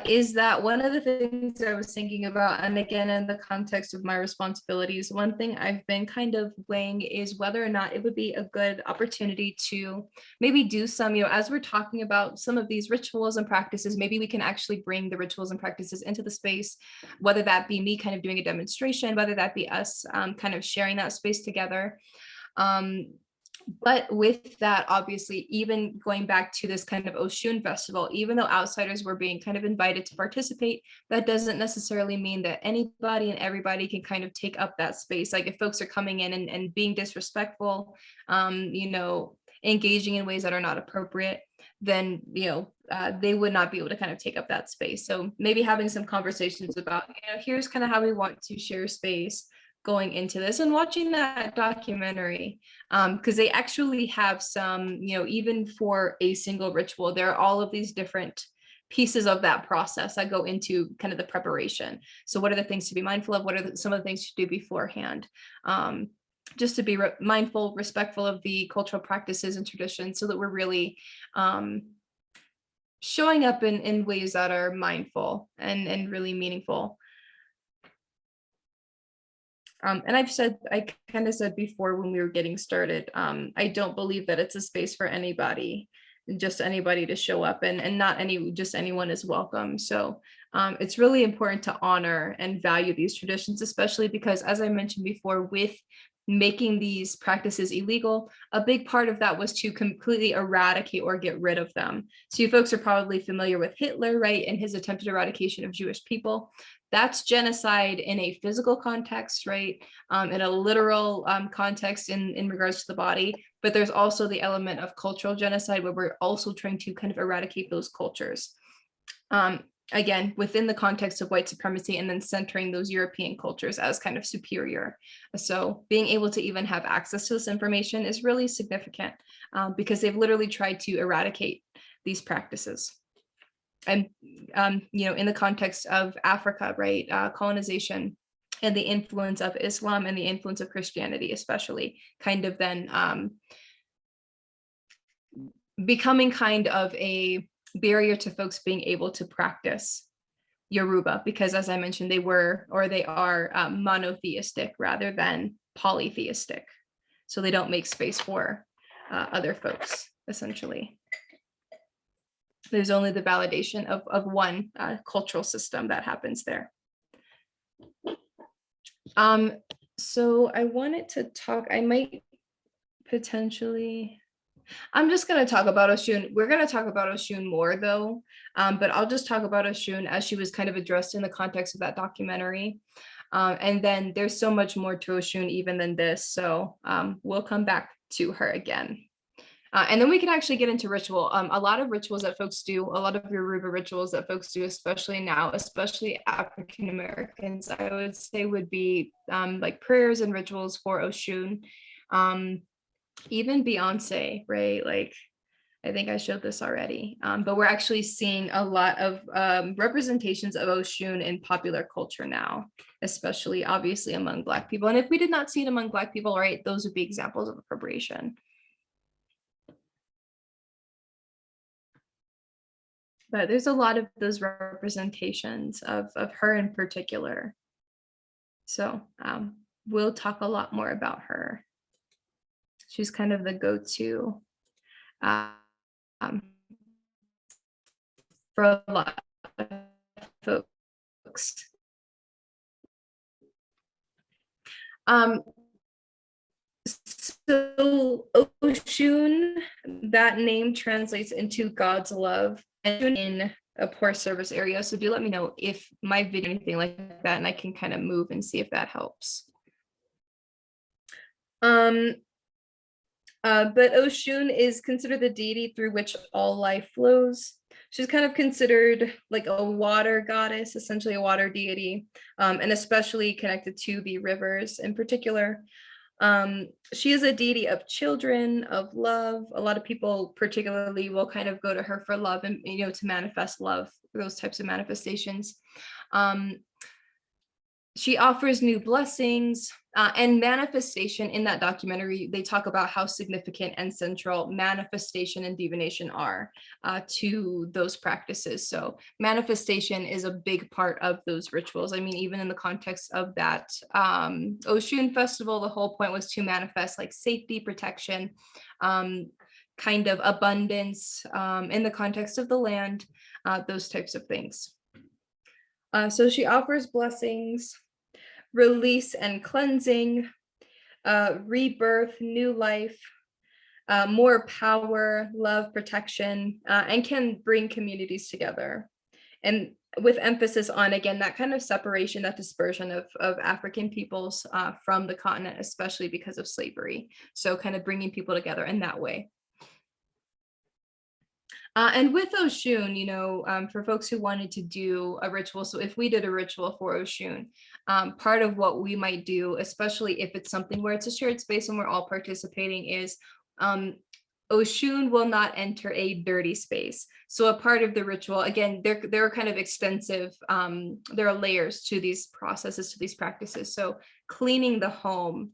is that one of the things I was thinking about, and again, in the context of my responsibilities, one thing I've been kind of weighing is whether or not it would be a good opportunity to maybe do some, as we're talking about some of these rituals and practices, maybe we can actually bring the rituals and practices into the space, whether that be me kind of doing a demonstration, whether that be us kind of sharing that space together. But with that, obviously, even going back to this kind of Oshun festival, even though outsiders were being kind of invited to participate, that doesn't necessarily mean that anybody and everybody can kind of take up that space. Like if folks are coming in and being disrespectful, engaging in ways that are not appropriate, then, they would not be able to kind of take up that space. So maybe having some conversations about, here's kind of how we want to share space going into this, and watching that documentary, because they actually have some, even for a single ritual, there are all of these different pieces of that process that go into kind of the preparation. So what are the things to be mindful of? What are some of the things to do beforehand? Just to be mindful, respectful of the cultural practices and traditions, so that we're really showing up in ways that are mindful and really meaningful. And I kind of said before when we were getting started, I don't believe that it's a space for anybody, just anybody to show up, and not just anyone is welcome. So it's really important to honor and value these traditions, especially because, as I mentioned before, with making these practices illegal, a big part of that was to completely eradicate or get rid of them. So you folks are probably familiar with Hitler, right, and his attempted eradication of Jewish people. That's genocide in a physical context, right, in a literal context in regards to the body, but there's also the element of cultural genocide where we're also trying to kind of eradicate those cultures. Again, within the context of white supremacy, and then centering those European cultures as kind of superior. So being able to even have access to this information is really significant because they've literally tried to eradicate these practices. And, in the context of Africa, right, colonization and the influence of Islam and the influence of Christianity, especially, kind of then becoming kind of a barrier to folks being able to practice Yoruba, because as I mentioned, they are monotheistic rather than polytheistic. So they don't make space for other folks, essentially. There's only the validation of one cultural system that happens there. So I wanted to talk, I'm just going to talk about Oshun. We're going to talk about Oshun more though, but I'll just talk about Oshun as she was kind of addressed in the context of that documentary. And then there's so much more to Oshun even than this. So we'll come back to her again. And then we can actually get into ritual. A lot of rituals that folks do, a lot of Yoruba rituals that folks do, especially now, especially African Americans, I would say would be like prayers and rituals for Oshun. Even Beyonce, right? Like, I think I showed this already, but we're actually seeing a lot of representations of Oshun in popular culture now, especially obviously among Black people. And if we did not see it among Black people, right, those would be examples of appropriation. But there's a lot of those representations of her in particular. So we'll talk a lot more about her. She's kind of the go-to for a lot of folks. So Oshun, that name translates into God's love, and in a poor service area. So do let me know if my video anything like that, and I can kind of move and see if that helps. But Oshun is considered the deity through which all life flows. She's kind of considered like a water goddess, essentially a water deity, and especially connected to the rivers in particular. She is a deity of children, of love. A lot of people particularly will kind of go to her for love and, to manifest love, those types of manifestations. She offers new blessings and manifestation. In that documentary, they talk about how significant and central manifestation and divination are to those practices. So manifestation is a big part of those rituals. I mean, even in the context of that Oshun festival, the whole point was to manifest like safety, protection, kind of abundance in the context of the land, those types of things. So she offers blessings, release and cleansing, rebirth, new life, more power, love, protection, and can bring communities together. And with emphasis on, again, that kind of separation, that dispersion of African peoples from the continent, especially because of slavery. So kind of bringing people together in that way. And with Oshun, for folks who wanted to do a ritual, so if we did a ritual for Oshun, part of what we might do, especially if it's something where it's a shared space and we're all participating, is Oshun will not enter a dirty space. So a part of the ritual, again, they're kind of extensive. There are layers to these processes, to these practices. So cleaning the home.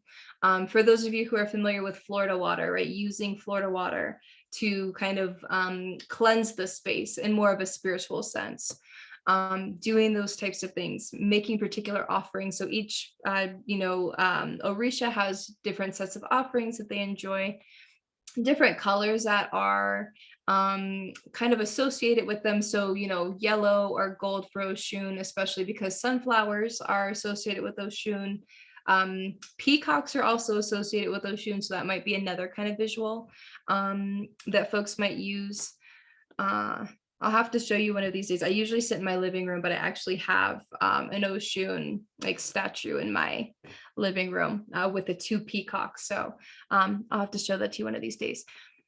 For those of you who are familiar with Florida water, right, using Florida water, to kind of cleanse the space in more of a spiritual sense. Doing those types of things, making particular offerings. So each, Orisha has different sets of offerings that they enjoy, different colors that are kind of associated with them. So, yellow or gold for Oshun, especially because sunflowers are associated with Oshun. Peacocks are also associated with Oshun, so that might be another kind of visual that folks might use. I'll have to show you one of these days. I usually sit in my living room, but I actually have an Oshun like statue in my living room with the 2 peacocks. So I'll have to show that to you one of these days.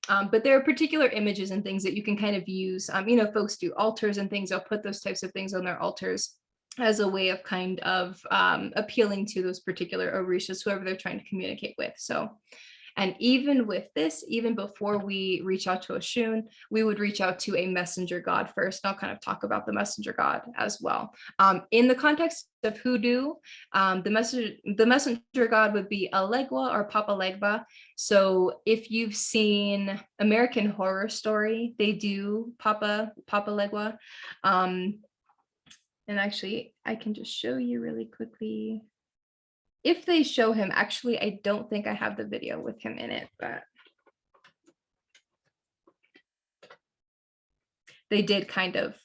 But there are particular images and things that you can kind of use. Folks do altars and things. They'll put those types of things on their altars as a way of kind of appealing to those particular Orishas, whoever they're trying to communicate with. So, and even with this, even before we reach out to Oshun, we would reach out to a messenger god first. And I'll kind of talk about the messenger god as well. In the context of hoodoo, the messenger god would be Alegua or Papa Legba. So if you've seen American Horror Story, they do Papa Legua. And actually, I can just show you really quickly. If they show him, actually, I don't think I have the video with him in it, but they did kind of,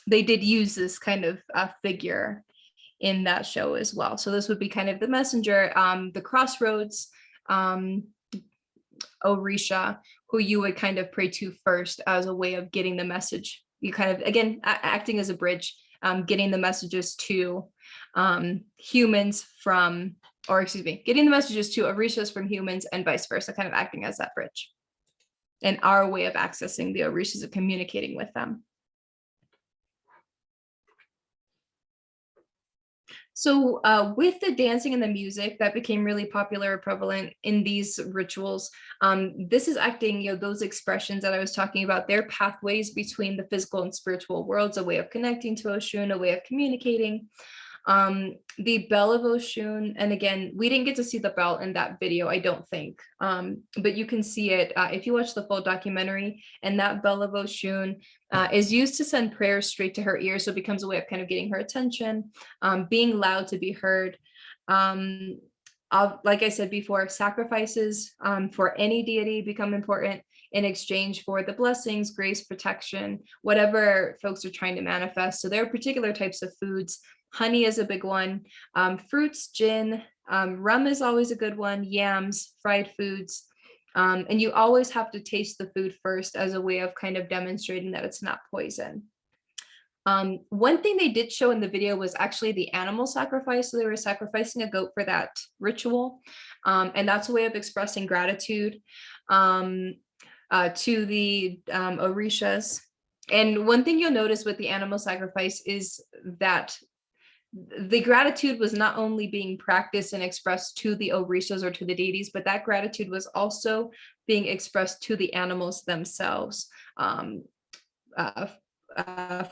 they did use this kind of figure in that show as well. So this would be kind of the messenger, the crossroads, Orisha, who you would kind of pray to first as a way of getting the message. You kind of, again, acting as a bridge, getting the messages to humans from, or excuse me, getting the messages to Orishas from humans and vice versa, kind of acting as that bridge. And our way of accessing the Orishas and communicating with them. So with the dancing and the music that became really popular or prevalent in these rituals, this is acting, those expressions that I was talking about, their pathways between the physical and spiritual worlds, a way of connecting to Oshun, a way of communicating. The bell of Oshun, and again, we didn't get to see the bell in that video, I don't think, but you can see it if you watch the full documentary, and that bell of Oshun is used to send prayers straight to her ears, so it becomes a way of kind of getting her attention, being loud to be heard. Like I said before, sacrifices for any deity become important in exchange for the blessings, grace, protection, whatever folks are trying to manifest. So there are particular types of foods. Honey is a big one. Fruits, gin, rum is always a good one. Yams, fried foods. And you always have to taste the food first as a way of kind of demonstrating that it's not poison. One thing they did show in the video was actually the animal sacrifice. So they were sacrificing a goat for that ritual. And that's a way of expressing gratitude to the Orishas. And one thing you'll notice with the animal sacrifice is that the gratitude was not only being practiced and expressed to the Orishas or to the deities, but that gratitude was also being expressed to the animals themselves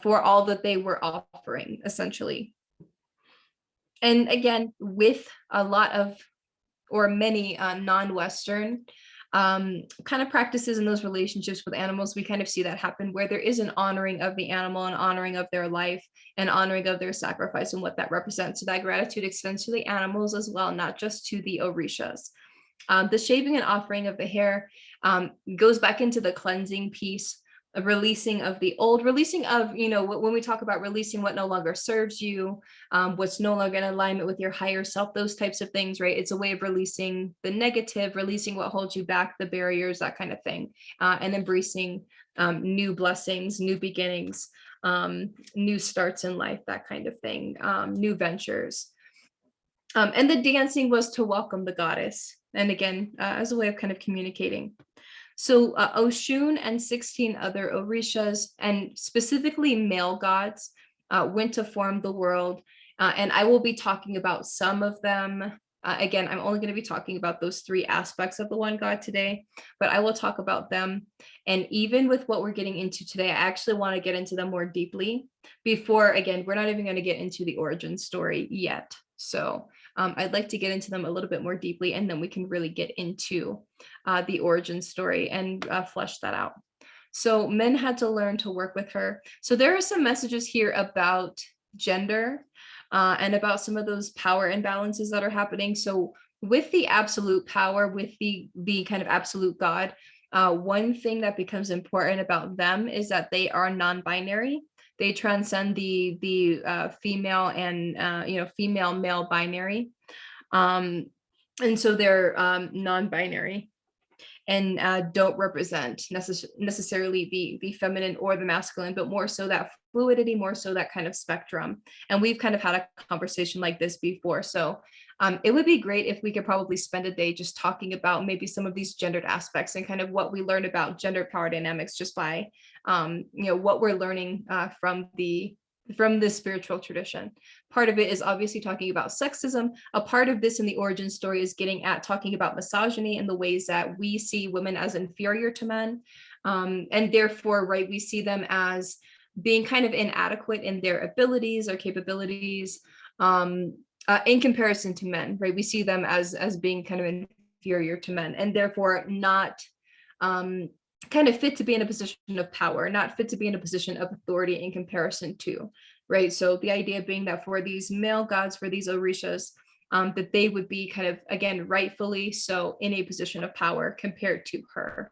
for all that they were offering, essentially. And again, with a lot of, or many non-Western kind of practices in those relationships with animals, we kind of see that happen where there is an honoring of the animal, an honoring of their life, and honoring of their sacrifice and what that represents. So that gratitude extends to the animals as well, not just to the Orishas. The shaving and offering of the hair goes back into the cleansing piece, a releasing of the old, releasing of, when we talk about releasing what no longer serves you, what's no longer in alignment with your higher self, those types of things, right? It's a way of releasing the negative, releasing what holds you back, the barriers, that kind of thing, and embracing new blessings, new beginnings, new starts in life, that kind of thing, new ventures. And the dancing was to welcome the goddess. And again, as a way of kind of communicating. So Oshun and 16 other Orishas, and specifically male gods, went to form the world. And I will be talking about some of them. Again, I'm only going to be talking about those 3 aspects of the one god today, but I will talk about them. And even with what we're getting into today, I actually want to get into them more deeply before, again, we're not even going to get into the origin story yet. So I'd like to get into them a little bit more deeply, and then we can really get into the origin story and flesh that out. So men had to learn to work with her. So there are some messages here about gender and about some of those power imbalances that are happening. So with the absolute power, with the kind of absolute God, one thing that becomes important about them is that they are non-binary. They transcend the female and female male binary, and so they're non-binary and don't represent necessarily the feminine or the masculine, but more so that fluidity, more so that kind of spectrum. And we've kind of had a conversation like this before. So it would be great if we could probably spend a day just talking about maybe some of these gendered aspects and kind of what we learn about gender power dynamics just by, what we're learning from the spiritual tradition. Part of it is obviously talking about sexism. A part of this in the origin story is getting at talking about misogyny and the ways that we see women as inferior to men. And therefore, right, we see them as being kind of inadequate in their abilities or capabilities in comparison to men, right? We see them as being kind of inferior to men and therefore not kind of fit to be in a position of power, not fit to be in a position of authority in comparison to, right? So the idea being that for these male gods, for these Orishas, that they would be kind of, again, rightfully so in a position of power compared to her.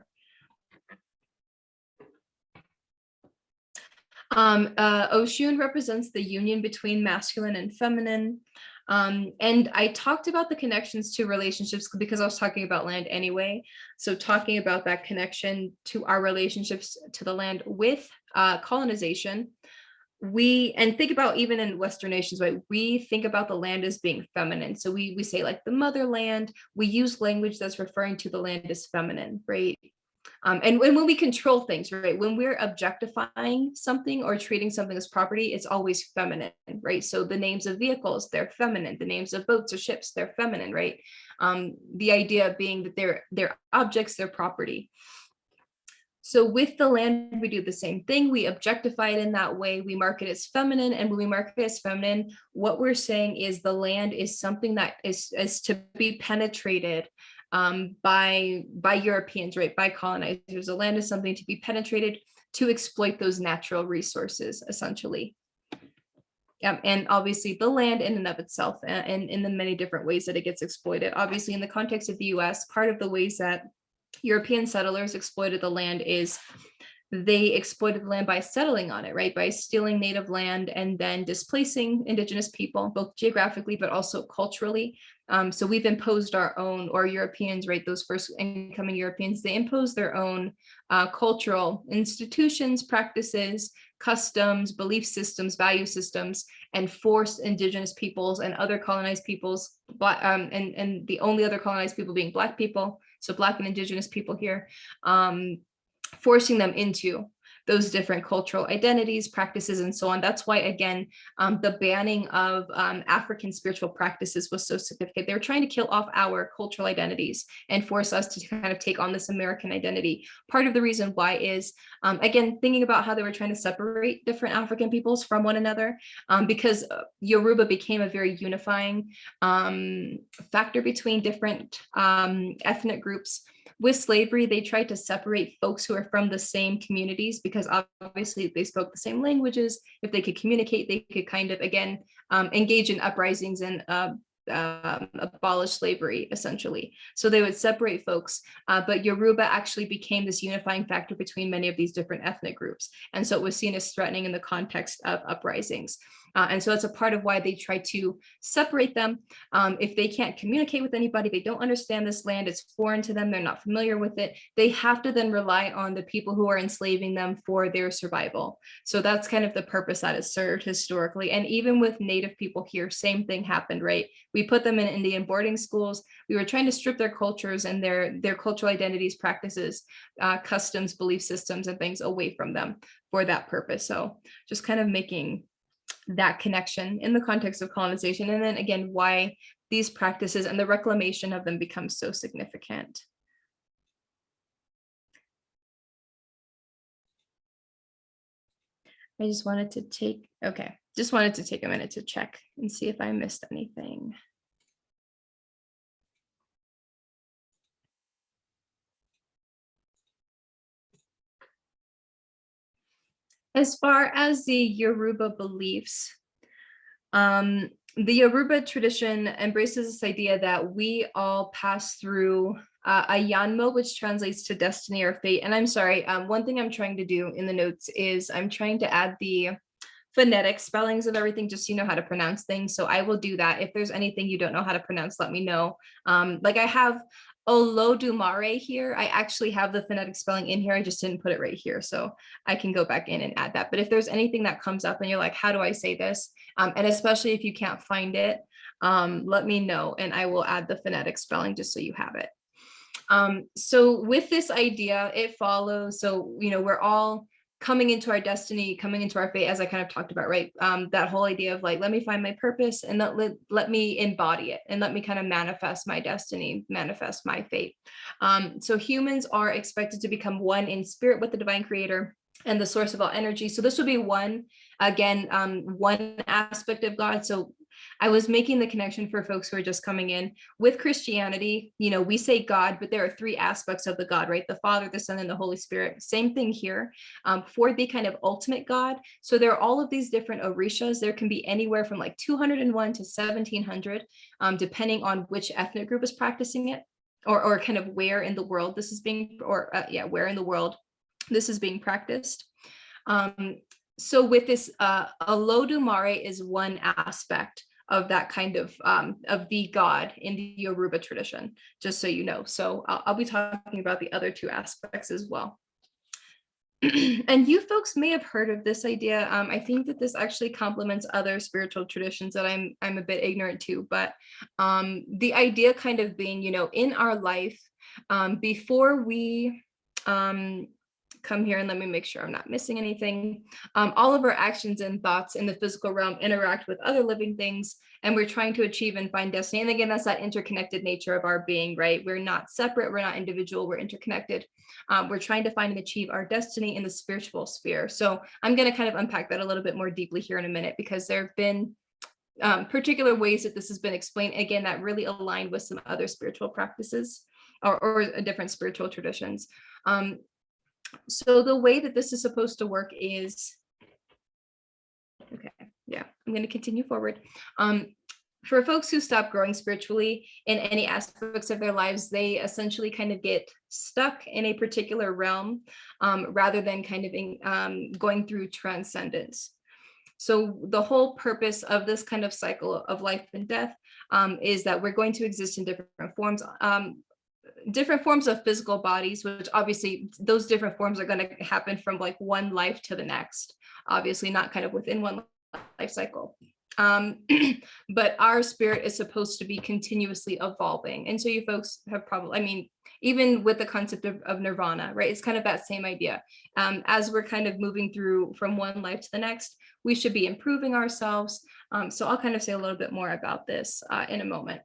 Oshun represents the union between masculine and feminine. And I talked about the connections to relationships because I was talking about land anyway. So talking about that connection to our relationships to the land with colonization, and think about even in Western nations, right? We think about the land as being feminine. So we say like the motherland, we use language that's referring to the land as feminine, right? And when we control things, right, when we're objectifying something or treating something as property, it's always feminine, right? So the names of vehicles, they're feminine. The names of boats or ships, they're feminine, right? The idea being that they're objects, they're property. So with the land, we do the same thing. We objectify it in that way. We mark it as feminine. And when we mark it as feminine, what we're saying is the land is something that is to be penetrated by Europeans, right? By colonizers. The land is something to be penetrated to exploit those natural resources, essentially. And obviously the land in and of itself, and in the many different ways that it gets exploited. Obviously, in the context of the US, part of the ways that European settlers exploited the land is they exploited the land by settling on it, right? By stealing native land and then displacing indigenous people, both geographically, but also culturally. So we've imposed our own, or Europeans, right? Those first incoming Europeans, they imposed their own cultural institutions, practices, customs, belief systems, value systems, and forced indigenous peoples and other colonized peoples, and the only other colonized people being Black people, so Black and indigenous people here, forcing them into those different cultural identities, practices, and so on. That's why, again, the banning of African spiritual practices was so significant. They were trying to kill off our cultural identities and force us to kind of take on this American identity. Part of the reason why is, again, thinking about how they were trying to separate different African peoples from one another, because Yoruba became a very unifying factor between different ethnic groups. With slavery, they tried to separate folks who are from the same communities because obviously they spoke the same languages. If they could communicate, they could kind of, again, engage in uprisings and abolish slavery, essentially. So they would separate folks, but Yoruba actually became this unifying factor between many of these different ethnic groups. And so it was seen as threatening in the context of uprisings. And so that's a part of why they try to separate them. If they can't communicate with anybody, they don't understand this land, it's foreign to them, they're not familiar with it, they have to then rely on the people who are enslaving them for their survival. So that's kind of the purpose that is served historically. And even with Native people here, same thing happened, right? We put them in Indian boarding schools. We were trying to strip their cultures and their cultural identities, practices, customs, belief systems, and things away from them for that purpose. So just kind of making that connection in the context of colonization. And then again, why these practices and the reclamation of them becomes so significant. I just wanted to take a minute to check and see if I missed anything. As far as the Yoruba beliefs, the Yoruba tradition embraces this idea that we all pass through a yanmo, which translates to destiny or fate. And I'm sorry, one thing I'm trying to do in the notes is I'm trying to add the phonetic spellings of everything, just so you know how to pronounce things. So I will do that. If there's anything you don't know how to pronounce, let me know. Like I have Olodumare here. I actually have the phonetic spelling in here. I just didn't put it right here. So I can go back in and add that. But if there's anything that comes up and you're like, how do I say this? And especially if you can't find it, let me know and I will add the phonetic spelling just so you have it. So with this idea, it follows. So, you know, we're all coming into our destiny, coming into our fate, as I kind of talked about, right? That whole idea of like, let me find my purpose and let me embody it and let me kind of manifest my destiny, manifest my fate. So humans are expected to become one in spirit with the divine creator and the source of all energy. So this would be one, again, one aspect of God. So I was making the connection for folks who are just coming in with Christianity. You know, we say God, but there are three aspects of the God, right? The Father, the Son, and the Holy Spirit. Same thing here for the kind of ultimate God. So there are all of these different orishas. There can be anywhere from like 201 to 1700, depending on which ethnic group is practicing it, or kind of where in the world this is being, where in the world this is being practiced. So with this, Olodumare is one aspect of that kind of the God in the Yoruba tradition, just so you know. So I'll be talking about the other two aspects as well. And you folks may have heard of this idea. I think that this actually complements other spiritual traditions that I'm a bit ignorant to, but the idea kind of being, you know, in our life, before we come here and let me make sure I'm not missing anything. All of our actions and thoughts in the physical realm interact with other living things, and we're trying to achieve and find destiny. And again, that's that interconnected nature of our being, right? We're not separate, we're not individual, we're interconnected. We're trying to find and achieve our destiny in the spiritual sphere. So I'm going to kind of unpack that a little bit more deeply here in a minute, because there have been particular ways that this has been explained, again, that really align with some other spiritual practices or different spiritual traditions. So the way that this is supposed to work is, okay, yeah, I'm going to continue forward. For folks who stop growing spiritually in any aspects of their lives, they essentially kind of get stuck in a particular realm rather than kind of going through transcendence. So the whole purpose of this kind of cycle of life and death is that we're going to exist in different forms of physical bodies, which obviously those different forms are going to happen from like one life to the next, obviously not kind of within one life cycle. But our spirit is supposed to be continuously evolving. And so you folks have probably, I mean, even with the concept of nirvana, right? It's kind of that same idea. As we're kind of moving through from one life to the next, we should be improving ourselves. So I'll kind of say a little bit more about this in a moment.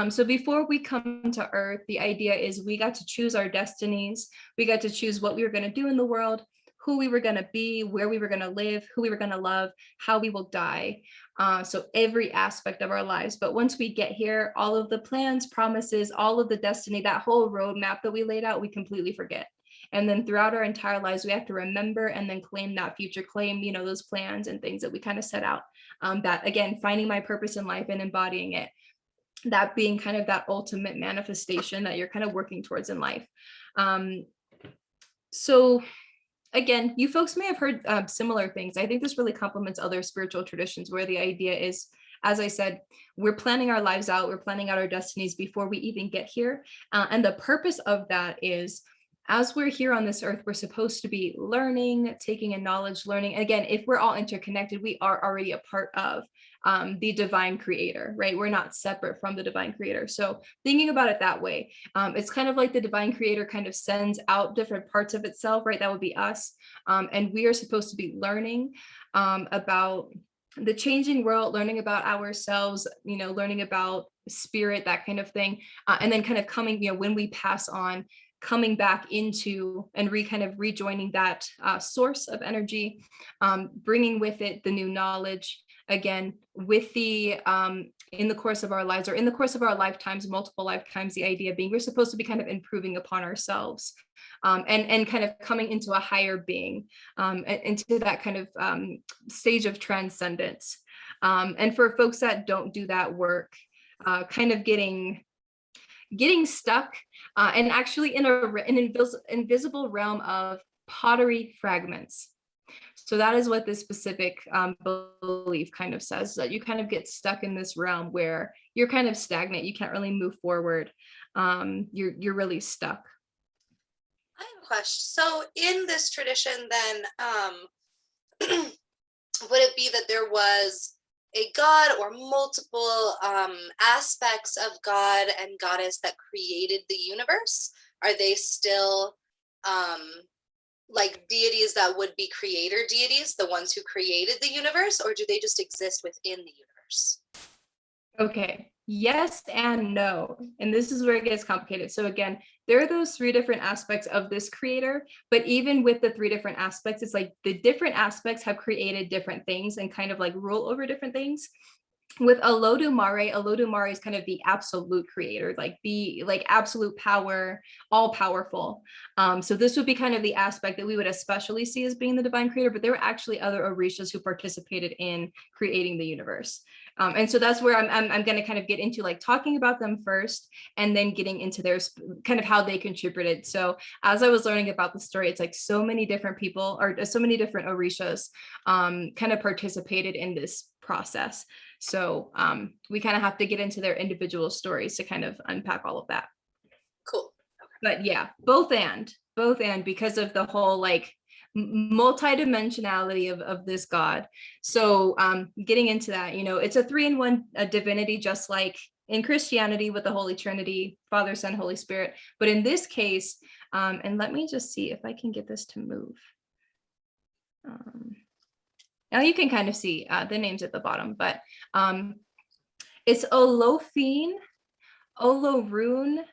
So before we come to Earth, the idea is we got to choose our destinies. We got to choose what we were going to do in the world, who we were going to be, where we were going to live, who we were going to love, how we will die. So every aspect of our lives. But once we get here, all of the plans, promises, all of the destiny, that whole roadmap that we laid out, we completely forget. And then throughout our entire lives, we have to remember and then claim that future, claim, you know, those plans and things that we kind of set out. That again, finding my purpose in life and embodying it. That being kind of that ultimate manifestation that you're kind of working towards in life. So again, you folks may have heard similar things. I think this really complements other spiritual traditions where the idea is, as I said, we're planning our lives out, we're planning out our destinies before we even get here. And the purpose of that is, as we're here on this earth, we're supposed to be learning, taking in knowledge, learning. Again, if we're all interconnected, we are already a part of the divine creator, right? We're not separate from the divine creator. So thinking about it that way, it's kind of like the divine creator kind of sends out different parts of itself, right? That would be us. And we are supposed to be learning about the changing world, learning about ourselves, you know, learning about spirit, that kind of thing. And then kind of coming, you know, when we pass on, coming back into and kind of rejoining that source of energy, bringing with it the new knowledge, again, with the in the course of our lives, or in the course of our lifetimes, multiple lifetimes, the idea being we're supposed to be kind of improving upon ourselves, and kind of coming into a higher being, into that kind of stage of transcendence. And for folks that don't do that work, kind of getting stuck, and actually in an invisible realm of pottery fragments. So that is what this specific belief kind of says, that you kind of get stuck in this realm where you're kind of stagnant. You can't really move forward. You're really stuck. I have a question. So in this tradition, then, would it be that there was a god or multiple aspects of God and goddess that created the universe? Are they still like deities that would be creator deities, the ones who created the universe, or do they just exist within the universe? Okay, yes and no. And this is where it gets complicated. So again, there are those three different aspects of this creator, but even with the three different aspects, it's like the different aspects have created different things and kind of like rule over different things. With Olodumare is kind of the absolute creator, like the absolute power, all powerful. So this would be kind of the aspect that we would especially see as being the divine creator, but there were actually other Orishas who participated in creating the universe. And so that's where I'm going to kind of get into like talking about them first, and then getting into their kind of how they contributed. So as I was learning about the story, it's like so many different people, or so many different Orishas kind of participated in this process. So we kind of have to get into their individual stories to kind of unpack all of that. Cool. Okay. But yeah, both and because of the whole like multidimensionality of this God. So getting into that, you know, it's a 3-in-1 divinity, just like in Christianity with the Holy Trinity, Father, Son, Holy Spirit. But in this case, and let me just see if I can get this to move. Now you can kind of see the names at the bottom, but it's Olofin, Olorun,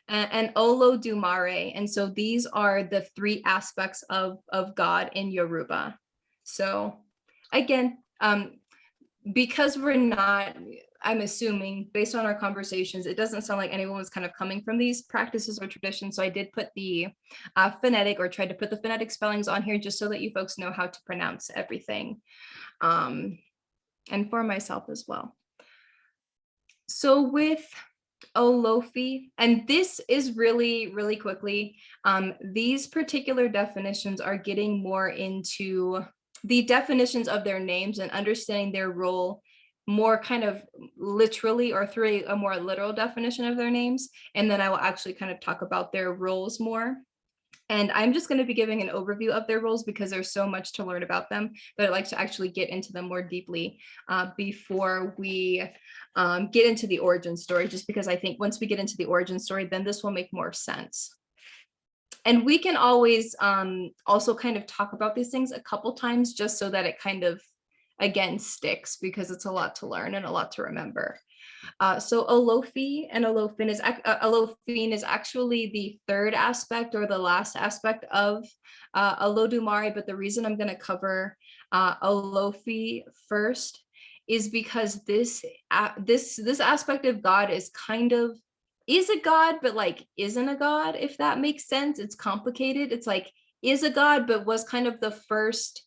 and Olodumare. And so these are the three aspects of God in Yoruba. So again, because we're not, I'm assuming based on our conversations, it doesn't sound like anyone was kind of coming from these practices or traditions. So I did put the phonetic, or tried to put the phonetic spellings on here just so that you folks know how to pronounce everything. And for myself as well. So with Olofi, and this is really quickly, these particular definitions are getting more into the definitions of their names and understanding their role more kind of literally, or through a more literal definition of their names. And then I will actually kind of talk about their roles more. And I'm just going to be giving an overview of their roles because there's so much to learn about them, but I'd like to actually get into them more deeply before we get into the origin story, just because I think once we get into the origin story, then this will make more sense. And we can always also kind of talk about these things a couple times just so that it kind of, again, sticks, because it's a lot to learn and a lot to remember. So Olofi and Olofin is actually the third aspect, or the last aspect of Olodumare, but the reason I'm going to cover Olofi first is because this aspect of God is kind of, is a god, but like isn't a god, if that makes sense. It's complicated. It's like, is a god, but was kind of the first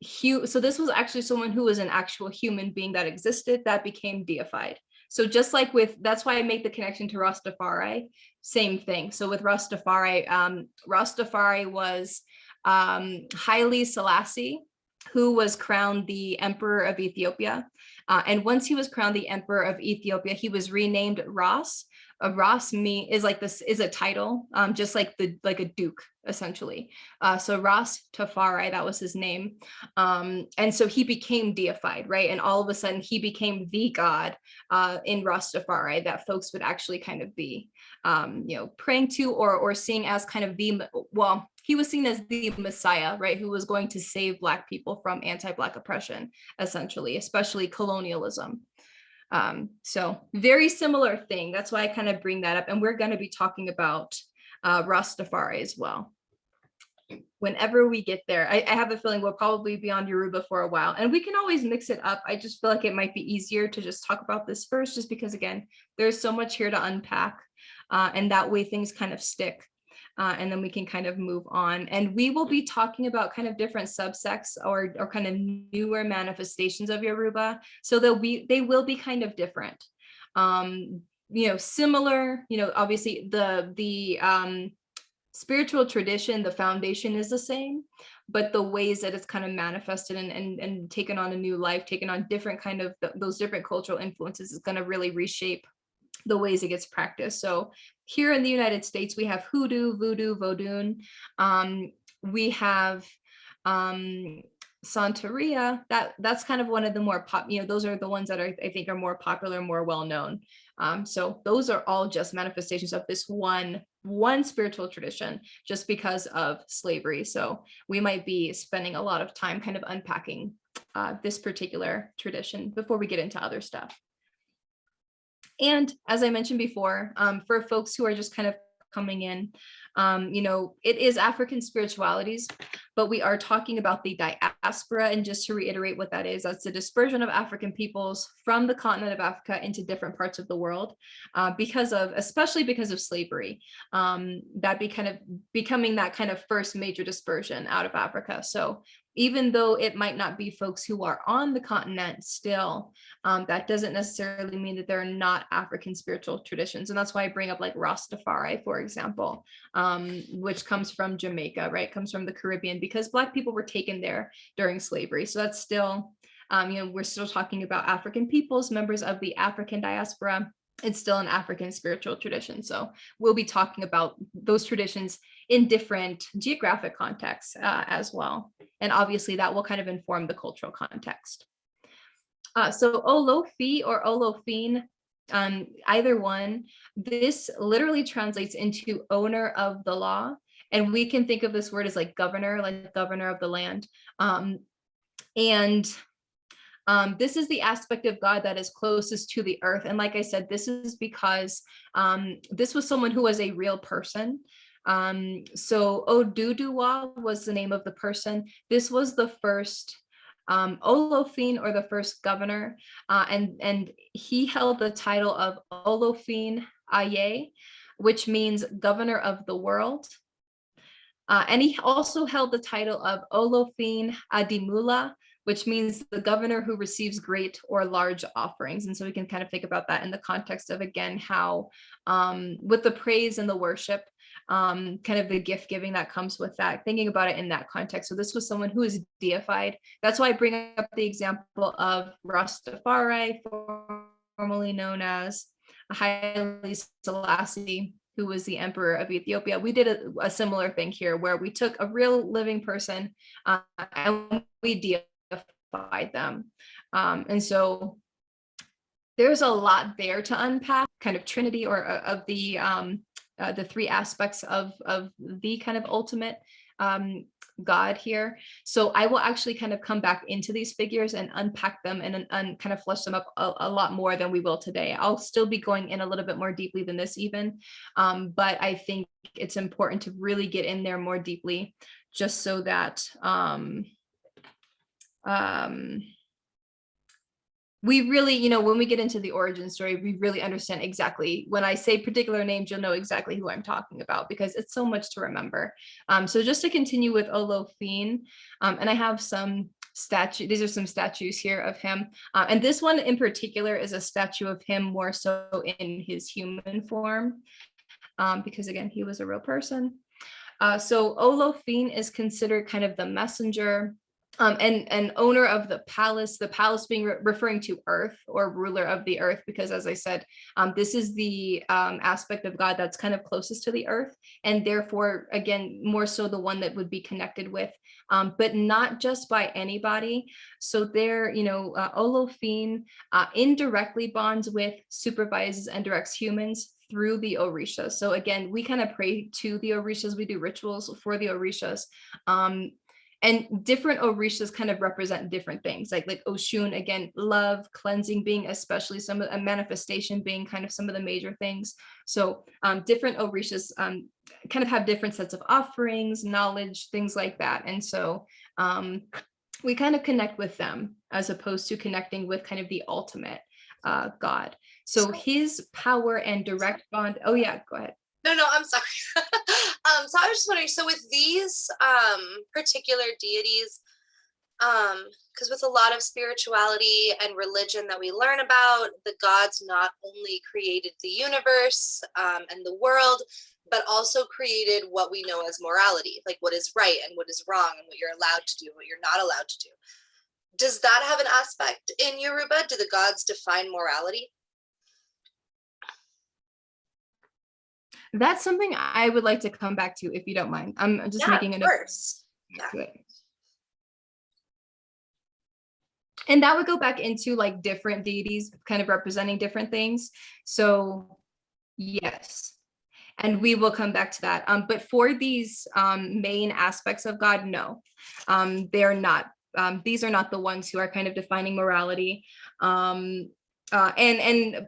so this was actually someone who was an actual human being that existed that became deified. So just like with, that's why I make the connection to Rastafari, same thing. So with Rastafari, Rastafari was Haile Selassie, who was crowned the Emperor of Ethiopia. And once he was crowned the Emperor of Ethiopia, he was renamed Ras. Ras is like this, is a title, just like a duke, essentially. So Ras Tafari, that was his name. And so he became deified, right? And all of a sudden he became the god in Rastafari that folks would actually kind of be, praying to, or seeing as kind of the, well, he was seen as the Messiah, right? Who was going to save Black people from anti-Black oppression, essentially, especially colonialism. So very similar thing. That's why I kind of bring that up. And we're going to be talking about Rastafari as well. whenever we get there. I have a feeling we'll probably be on Yoruba for a while, and we can always mix it up. I just feel like it might be easier to just talk about this first, just because, again, there's so much here to unpack, and that way things kind of stick. And then we can kind of move on. And we will be talking about kind of different subsects or kind of newer manifestations of Yoruba. So they will be kind of different. Similar, obviously the spiritual tradition, the foundation is the same, but the ways that it's kind of manifested and taken on a new life, taken on different kind of those different cultural influences is going to really reshape the ways it gets practiced. So here in the United States, we have hoodoo, voodoo, vodun. We have Santeria. That's kind of one of the more those are the ones that I think are more popular, more well-known. So those are all just manifestations of this one spiritual tradition, just because of slavery. So we might be spending a lot of time kind of unpacking this particular tradition before we get into other stuff. And as I mentioned before, for folks who are just kind of coming in, it is African spiritualities, but we are talking about the diaspora. And just to reiterate what that is, that's the dispersion of African peoples from the continent of Africa into different parts of the world, especially because of slavery, that be kind of becoming that kind of first major dispersion out of Africa. So even though it might not be folks who are on the continent still, that doesn't necessarily mean that they're not African spiritual traditions. And that's why I bring up like Rastafari, for example, which comes from Jamaica, right? Comes from the Caribbean, because Black people were taken there during slavery. So that's still, we're still talking about African peoples, members of the African diaspora. It's still an African spiritual tradition. So we'll be talking about those traditions in different geographic contexts as well. And obviously that will kind of inform the cultural context. So Olofi or Olofin, either one, this literally translates into owner of the law. And we can think of this word as like governor of the land. This is the aspect of God that is closest to the earth. And like I said, this is because this was someone who was a real person. So Oduduwa was the name of the person. This was the first Olofin, or the first governor, and he held the title of Olofin Aye, which means governor of the world. And he also held the title of Olofin Adimula, which means the governor who receives great or large offerings. And so we can kind of think about that in the context of, again, how with the praise and the worship, kind of the gift giving that comes with that, thinking about it in that context. So this was someone who is deified. That's why I bring up the example of Rastafari, formerly known as Haile Selassie, who was the emperor of Ethiopia. We did a similar thing here, where we took a real living person and we deified them. And so there's a lot there to unpack, kind of Trinity, or of the three aspects of the kind of ultimate God here. So I will actually kind of come back into these figures and unpack them and kind of flesh them up a lot more than we will today. I'll still be going in a little bit more deeply than this even, but I think it's important to really get in there more deeply, just so that we really, when we get into the origin story, we really understand exactly, when I say particular names, you'll know exactly who I'm talking about, because it's so much to remember. So just to continue with Olofin, and I have some these are some statues here of him. And this one in particular is a statue of him more so in his human form, because again, he was a real person. So Olofin is considered kind of the messenger, and owner of the palace being referring to earth, or ruler of the earth, because as I said, this is the aspect of God that's kind of closest to the earth, and therefore, again, more so the one that would be connected with, but not just by anybody. So there, Olofin indirectly bonds with, supervises, and directs humans through the Orishas. So again, we kind of pray to the Orishas, we do rituals for the Orishas. And different orishas kind of represent different things, like Oshun, again, love, cleansing being especially some of a manifestation being kind of some of the major things. So different orishas kind of have different sets of offerings, knowledge, things like that. And so we kind of connect with them as opposed to connecting with kind of the ultimate God. So his power and direct bond. Oh yeah, go ahead. No, I'm sorry. So I was just wondering, so with these particular deities, because with a lot of spirituality and religion that we learn about, the gods not only created the universe and the world, but also created what we know as morality, like what is right and what is wrong and what you're allowed to do, what you're not allowed to do. Does that have an aspect in Yoruba? Do the gods define morality? That's something I would like to come back to, if you don't mind. I'm just making a note to it. And that would go back into like different deities kind of representing different things. So yes, and we will come back to that. But for these main aspects of God, no, they're not. These are not the ones who are kind of defining morality. And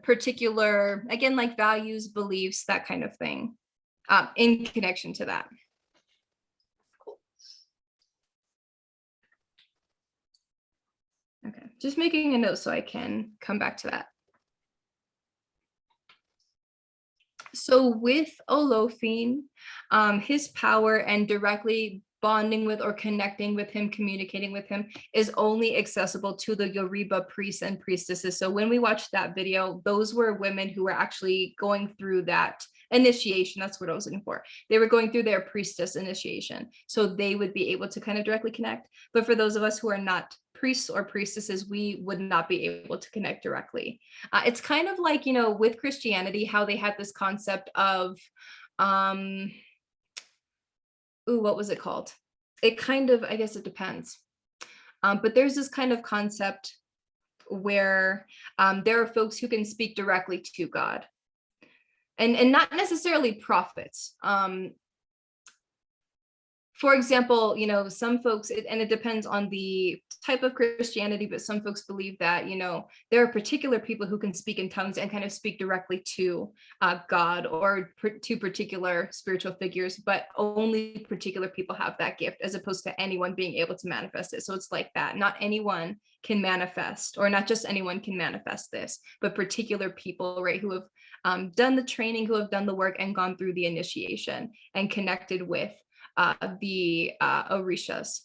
particular, again, like values, beliefs, that kind of thing, in connection to that. Okay, just making a note so I can come back to that. So with Olofin, his power and directly bonding with or connecting with him, communicating with him is only accessible to the Yoruba priests and priestesses. So when we watched that video, those were women who were actually going through that initiation. That's what I was looking for. They were going through their priestess initiation. So they would be able to kind of directly connect. But for those of us who are not priests or priestesses, we would not be able to connect directly. It's kind of like, with Christianity, how they had this concept of, what was it called? It kind of, I guess it depends. But there's this kind of concept where there are folks who can speak directly to God. And not necessarily prophets. For example, some folks, and it depends on the type of Christianity, but some folks believe that, there are particular people who can speak in tongues and kind of speak directly to God or to particular spiritual figures, but only particular people have that gift as opposed to anyone being able to manifest it. So it's like that. Not anyone can manifest, or not just anyone can manifest this, but particular people, right, who have done the training, who have done the work and gone through the initiation and connected with the orishas.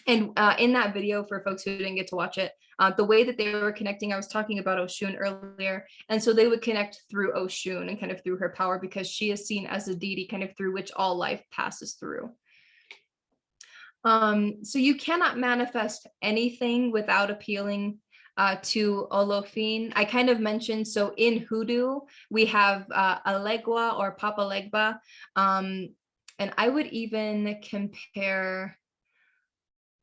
And in that video, for folks who didn't get to watch it, the way that they were connecting, I was talking about Oshun earlier, and so they would connect through Oshun and kind of through her power, because she is seen as a deity kind of through which all life passes through. So you cannot manifest anything without appealing to Olofin. I kind of mentioned, so in Hoodoo, we have Alegua or Papa Legba, and I would even compare,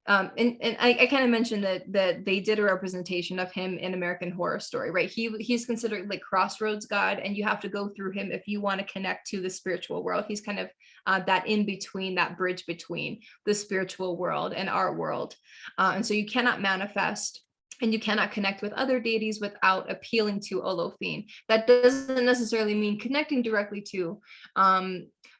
and I kind of mentioned that they did a representation of him in American Horror Story, right? He's considered like crossroads God, and you have to go through him if you want to connect to the spiritual world. He's kind of that in between, that bridge between the spiritual world and our world. And so you cannot manifest and you cannot connect with other deities without appealing to Olofin. That doesn't necessarily mean connecting directly to,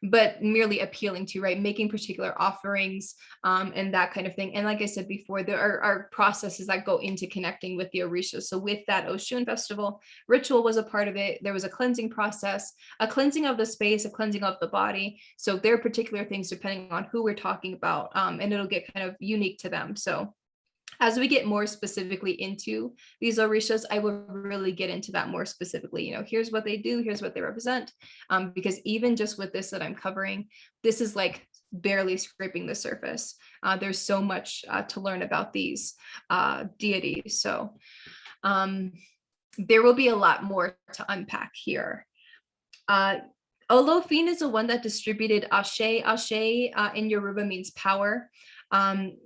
but merely appealing to, right? Making particular offerings and that kind of thing. And like I said before, there are processes that go into connecting with the Orishas. So with that Oshun festival, ritual was a part of it. There was a cleansing process, a cleansing of the space, a cleansing of the body. So there are particular things depending on who we're talking about, and it'll get kind of unique to them. So as we get more specifically into these orishas, I will really get into that more specifically. Here's what they do, here's what they represent, because even just with this that I'm covering, this is like barely scraping the surface. There's so much to learn about these deities. So there will be a lot more to unpack here. Olofin is the one that distributed Ashe. Ashe in Yoruba means power.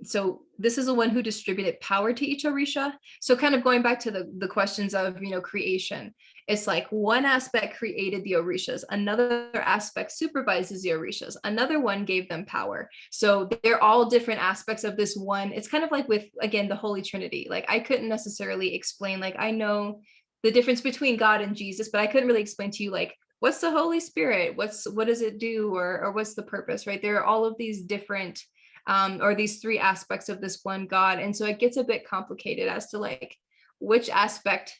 So this is the one who distributed power to each Orisha. So kind of going back to the questions of, creation, it's like one aspect created the Orishas, another aspect supervises the Orishas, another one gave them power. So they're all different aspects of this one. It's kind of like with, again, the Holy Trinity. Like I couldn't necessarily explain, like I know the difference between God and Jesus, but I couldn't really explain to you like, what's the Holy Spirit? What does it do? Or what's the purpose, right? There are all of these different, or these three aspects of this one God. And so it gets a bit complicated as to like, which aspect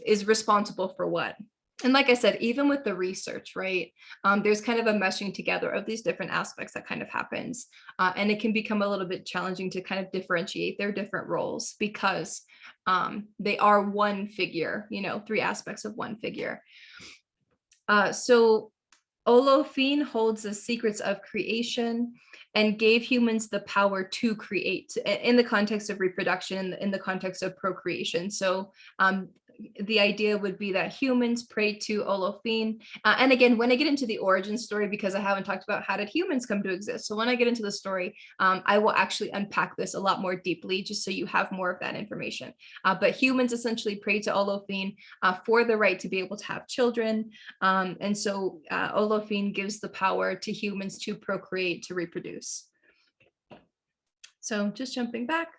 is responsible for what. And like I said, even with the research, right, there's kind of a meshing together of these different aspects that kind of happens. And it can become a little bit challenging to kind of differentiate their different roles because they are one figure, you know, three aspects of one figure. So Olofin holds the secrets of creation and gave humans the power to create in the context of reproduction, in the context of procreation. So the idea would be that humans prayed to Olofin. And again, when I get into the origin story, because I haven't talked about how did humans come to exist. So when I get into the story, I will actually unpack this a lot more deeply, just so you have more of that information. But humans essentially prayed to Olofin for the right to be able to have children. And so Olofin gives the power to humans to procreate, to reproduce. So just jumping back.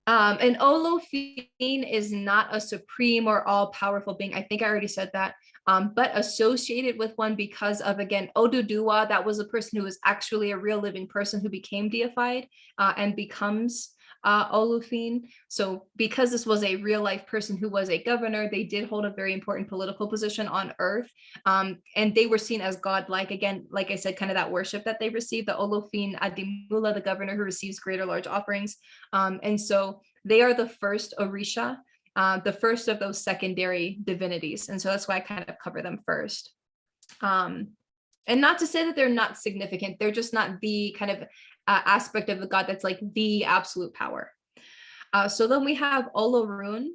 And Olofin is not a supreme or all-powerful being. I think I already said that, but associated with one because of, again, Oduduwa, that was a person who was actually a real living person who became deified and becomes Olofin. So because this was a real life person who was a governor, they did hold a very important political position on earth. And they were seen as godlike. Again, like I said, kind of that worship that they received, the Olofin Adimula, the governor who receives greater large offerings. And so they are the first Orisha, the first of those secondary divinities. And so that's why I kind of cover them first. And not to say that they're not significant, they're just not the kind of aspect of the god that's like the absolute power. So then we have Olorun,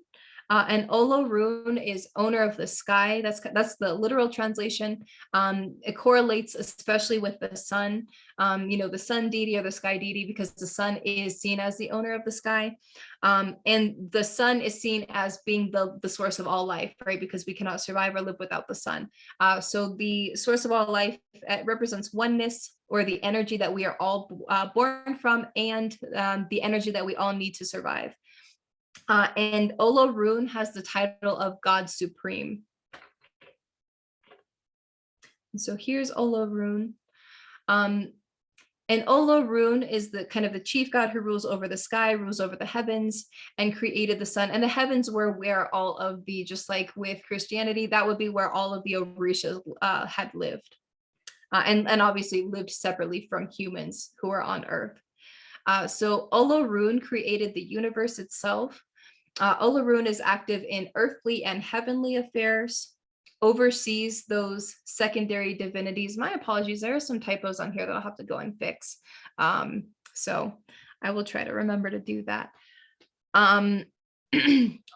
and Olorun is owner of the sky. That's the literal translation. It correlates especially with the sun, you know, the sun deity or the sky deity, because the sun is seen as the owner of the sky. And the sun is seen as being the source of all life, right? Because we cannot survive or live without the sun. So the source of all life represents oneness, or the energy that we are all born from, and the energy that we all need to survive. And Olorun has the title of God Supreme. And so here's Olorun. And Olorun is the kind of the chief god who rules over the sky, rules over the heavens, and created the sun. And the heavens were where all of the, just like with Christianity, that would be where all of the Orishas had lived. And obviously lived separately from humans who are on earth. So Olorun created the universe itself. Olorun is active in earthly and heavenly affairs, oversees those secondary divinities. My apologies, there are some typos on here that I'll have to go and fix. So I will try to remember to do that.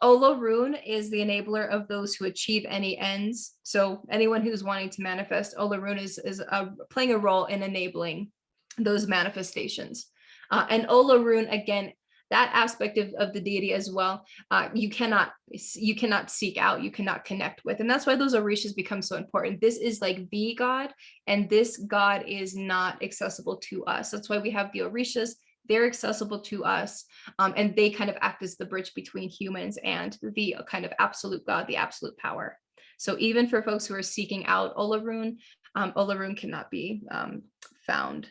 Olorun is the enabler of those who achieve any ends. So anyone who's wanting to manifest, Olorun is playing a role in enabling those manifestations. And Olorun, again, that aspect of the deity as well, you cannot seek out, you cannot connect with. And that's why those Orishas become so important. This is like the God, and this God is not accessible to us. That's why we have the Orishas. They're accessible to us, and they kind of act as the bridge between humans and the kind of absolute God, the absolute power. So even for folks who are seeking out Olorun, Olorun cannot be found.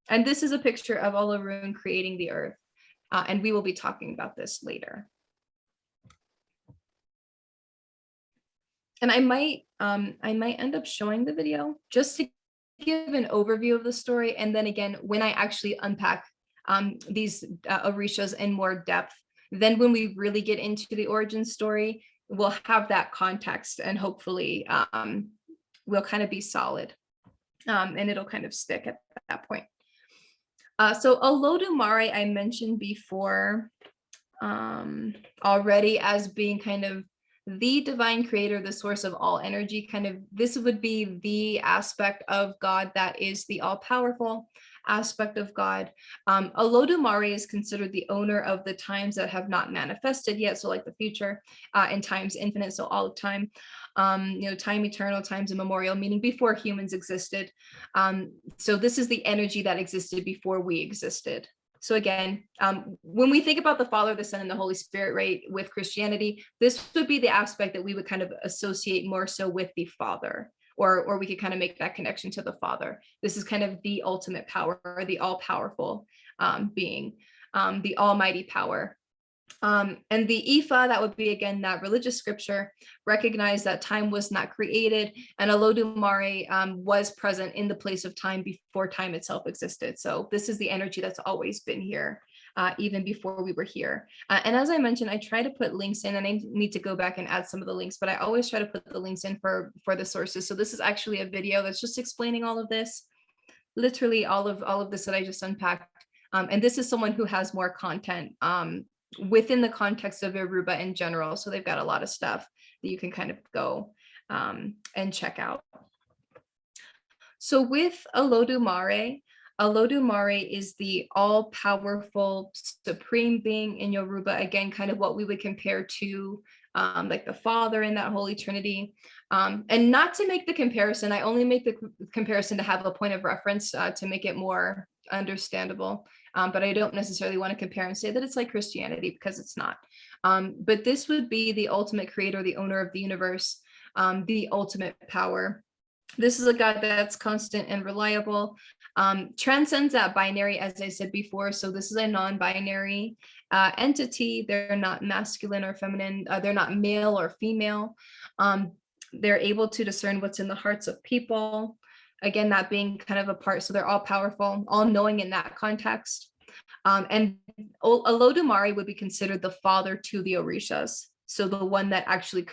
And this is a picture of Olorun creating the earth, and we will be talking about this later. And I might end up showing the video just to give an overview of the story, and then again, when I actually unpack these Orishas in more depth, then when we really get into the origin story, we'll have that context, and hopefully we'll kind of be solid, and it'll kind of stick at that point. So Olodumare, I mentioned before already as being kind of the divine creator, the source of all energy. Kind of this would be the aspect of God that is the all-powerful aspect of God. Olodumare is considered the owner of the times that have not manifested yet, so like the future, and times infinite, so all of time. Time eternal, times immemorial, meaning before humans existed. So this is the energy that existed before we existed. So again, when we think about the Father, the Son, and the Holy Spirit, right, with Christianity, this would be the aspect that we would kind of associate more so with the Father, or we could kind of make that connection to the Father. This is kind of the ultimate power, or the all-powerful being, the almighty power. And the Ifa, that would be, again, that religious scripture, recognized that time was not created, and Olodumare was present in the place of time before time itself existed. So this is the energy that's always been here, even before we were here. And as I mentioned, I try to put links in, and I need to go back and add some of the links, but I always try to put the links in for the sources. So this is actually a video that's just explaining all of this, literally all of this that I just unpacked. And this is someone who has more content within the context of Yoruba in general. So they've got a lot of stuff that you can kind of go and check out. So with Olodumare, Olodumare is the all-powerful supreme being in Yoruba, again, kind of what we would compare to like the Father in that Holy Trinity. And not to make the comparison, I only make the comparison to have a point of reference to make it more understandable. But I don't necessarily want to compare and say that it's like Christianity, because it's not. But this would be the ultimate creator, the owner of the universe, the ultimate power. This is a God that's constant and reliable, transcends that binary, as I said before. So this is a non-binary entity. They're not masculine or feminine. They're not male or female. They're able to discern what's in the hearts of people. Again, that being kind of a part, so they're all powerful, all knowing in that context. And Olodumare would be considered the father to the Orishas. So the one that actually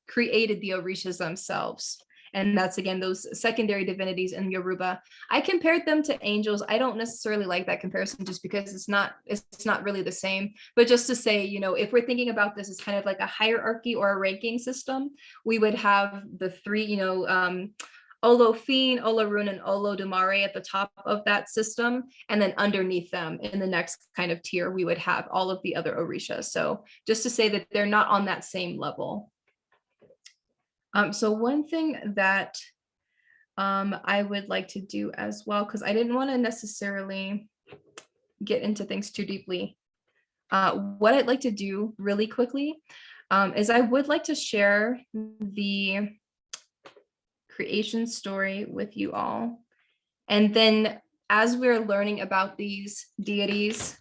created the Orishas themselves. And that's, again, those secondary divinities in Yoruba. I compared them to angels. I don't necessarily like that comparison, just because it's not really the same. But just to say, if we're thinking about this as kind of like a hierarchy or a ranking system, we would have the three, Olofin, Olorun, and Olodumare at the top of that system. And then underneath them in the next kind of tier, we would have all of the other Orishas. So just to say that they're not on that same level. So one thing that I would like to do as well, because I didn't want to necessarily get into things too deeply, what I'd like to do really quickly is I would like to share the creation story with you all. And then as we're learning about these deities,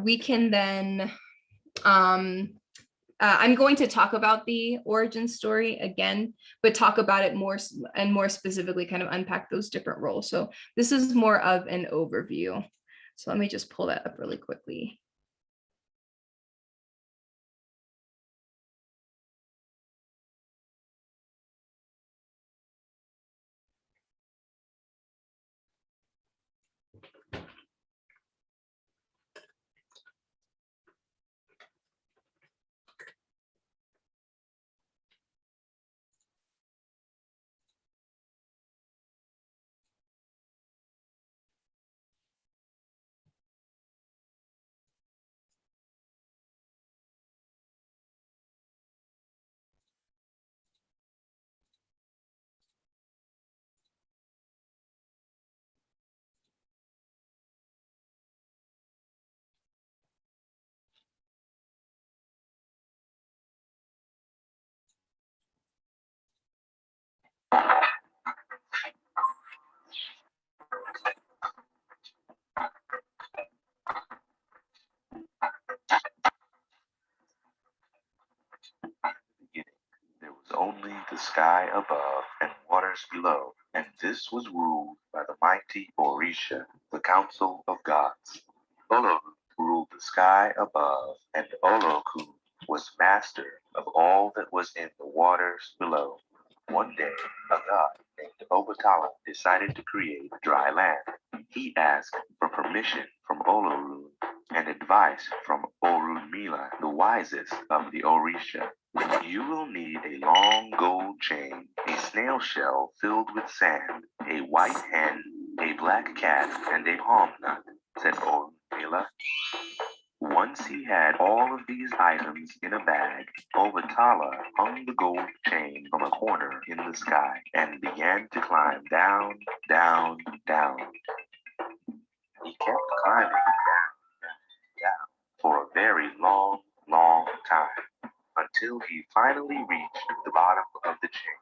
we can then I'm going to talk about the origin story again, but talk about it more specifically, kind of unpack those different roles. So this is more of an overview. So let me just pull that up really quickly. There was only the sky above and waters below, and this was ruled by the mighty Orisha, the council of gods. Oloru ruled the sky above, and Oloku was master of all that was in the waters below. One day, a god named Obatala decided to create dry land. He asked for permission from Oloru and advice from Orunmila. Mila, the wisest of the Orisha. You will need a long gold chain, a snail shell filled with sand, a white hen, a black cat, and a palm nut, said Mila. Once he had all of these items in a bag, Obatala hung the gold chain from a corner in the sky and began to climb down, down, down. He kept climbing down, down for a very long, long time until he finally reached the bottom of the chain.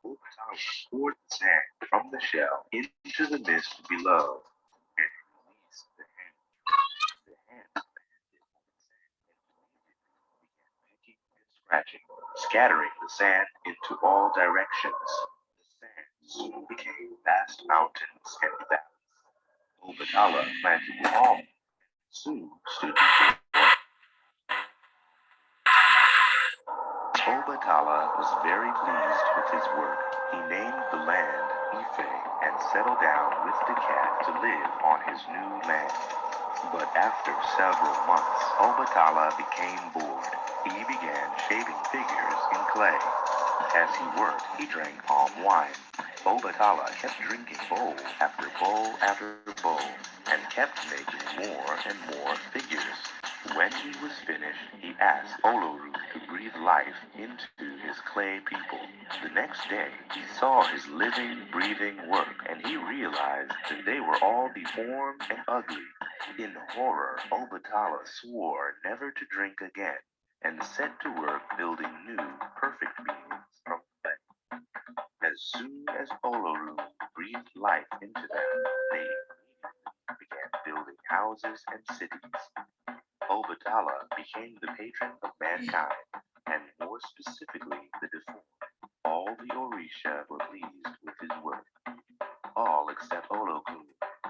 Obatala poured the sand from the shell into the mist below and released the hen. The hen scratching, scattering the sand into all directions. The sand soon became vast mountains and valleys. Obatala planted them all, soon stood before. Obatala was very pleased with his work. He named the land Ife and settled down with the cat to live on his new land. But after several months, Obatala became bored. He began shaping figures in clay. As he worked, he drank palm wine. Obatala kept drinking bowl after bowl after bowl and kept making more and more figures. When he was finished, he asked Oloru to breathe life into his clay people. The next day, he saw his living, breathing work, and he realized that they were all deformed and ugly. In horror, Obatala swore never to drink again and set to work building new, perfect beings from clay. As soon as Oloru breathed life into them, they immediately began building houses and cities. Obatala became the patron of mankind, and more specifically the deformed. All the Orisha were pleased with his work. All except Ologun,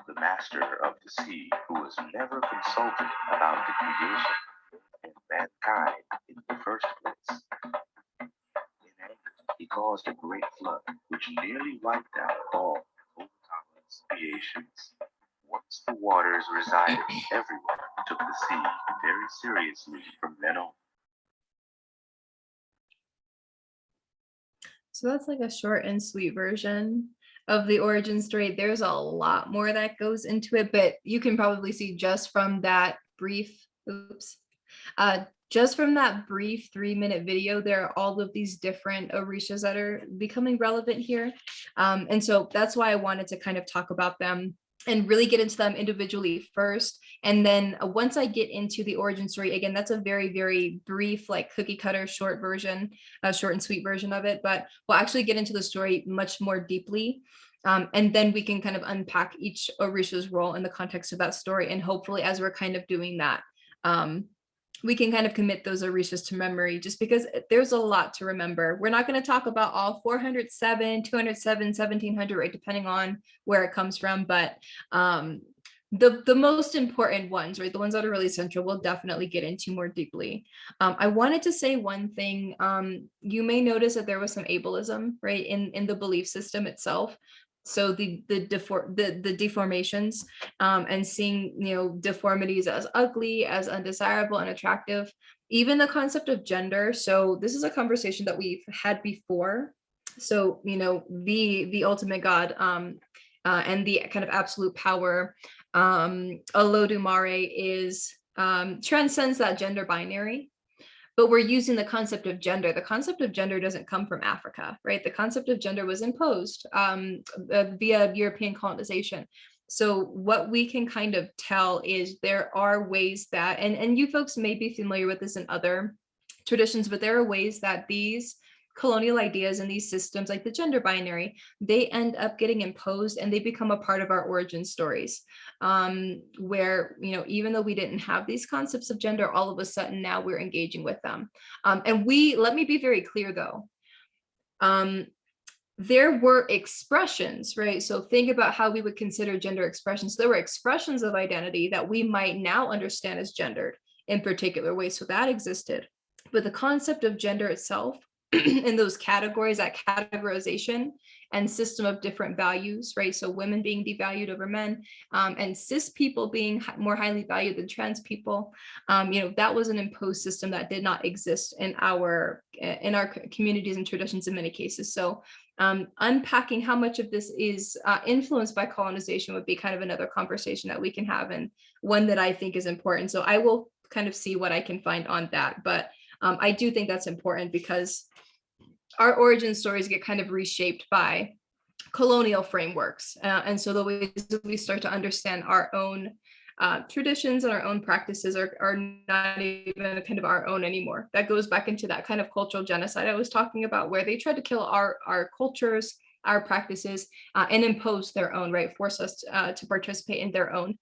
the master of the sea, who was never consulted about the creation of mankind in the first place. In anger, he caused a great flood, which nearly wiped out all Obatala's creations. Once the waters resided, everyone took the sea very seriously from then on. So that's like a short and sweet version of the origin story. There's a lot more that goes into it, but you can probably see just from that brief, just from that brief 3-minute video, there are all of these different Orishas that are becoming relevant here. And so that's why I wanted to kind of talk about them and really get into them individually first. And then once I get into the origin story, again, that's a very, very brief, like cookie cutter short version, a short and sweet version of it, but we'll actually get into the story much more deeply. And then we can kind of unpack each Orisha's role in the context of that story. And hopefully as we're kind of doing that, we can kind of commit those Orishas to memory, just because there's a lot to remember. We're not going to talk about all 407, 207, 1700, right, depending on where it comes from. But the most important ones, right, the ones that are really central, we'll definitely get into more deeply. I wanted to say one thing. You may notice that there was some ableism, right, in the belief system itself. So the deformations and seeing, you know, deformities as ugly, as undesirable, unattractive, even the concept of gender. So this is a conversation that we've had before. So, you know, the ultimate God and the kind of absolute power, Olodumare, is transcends that gender binary. But we're using the concept of gender. The concept of gender doesn't come from Africa, right? The concept of gender was imposed via European colonization. So what we can kind of tell is there are ways that, and you folks may be familiar with this in other traditions, but there are ways that these colonial ideas and these systems, like the gender binary, they end up getting imposed and they become a part of our origin stories, where, you know, even though we didn't have these concepts of gender, all of a sudden now we're engaging with them. And let me be very clear though, there were expressions, right? So think about how we would consider gender expressions. There were expressions of identity that we might now understand as gendered in particular ways. So that existed. But the concept of gender itself in those categories, that categorization, and system of different values, right? So women being devalued over men, and cis people being more highly valued than trans people. That was an imposed system that did not exist in our communities and traditions in many cases. So unpacking how much of this is influenced by colonization would be kind of another conversation that we can have, and one that I think is important. So I will kind of see what I can find on that. But I do think that's important because our origin stories get kind of reshaped by colonial frameworks. And so the ways that we start to understand our own traditions and our own practices are not even kind of our own anymore. That goes back into that kind of cultural genocide I was talking about, where they tried to kill our cultures, our practices, and impose their own, right? Force us to participate in their own.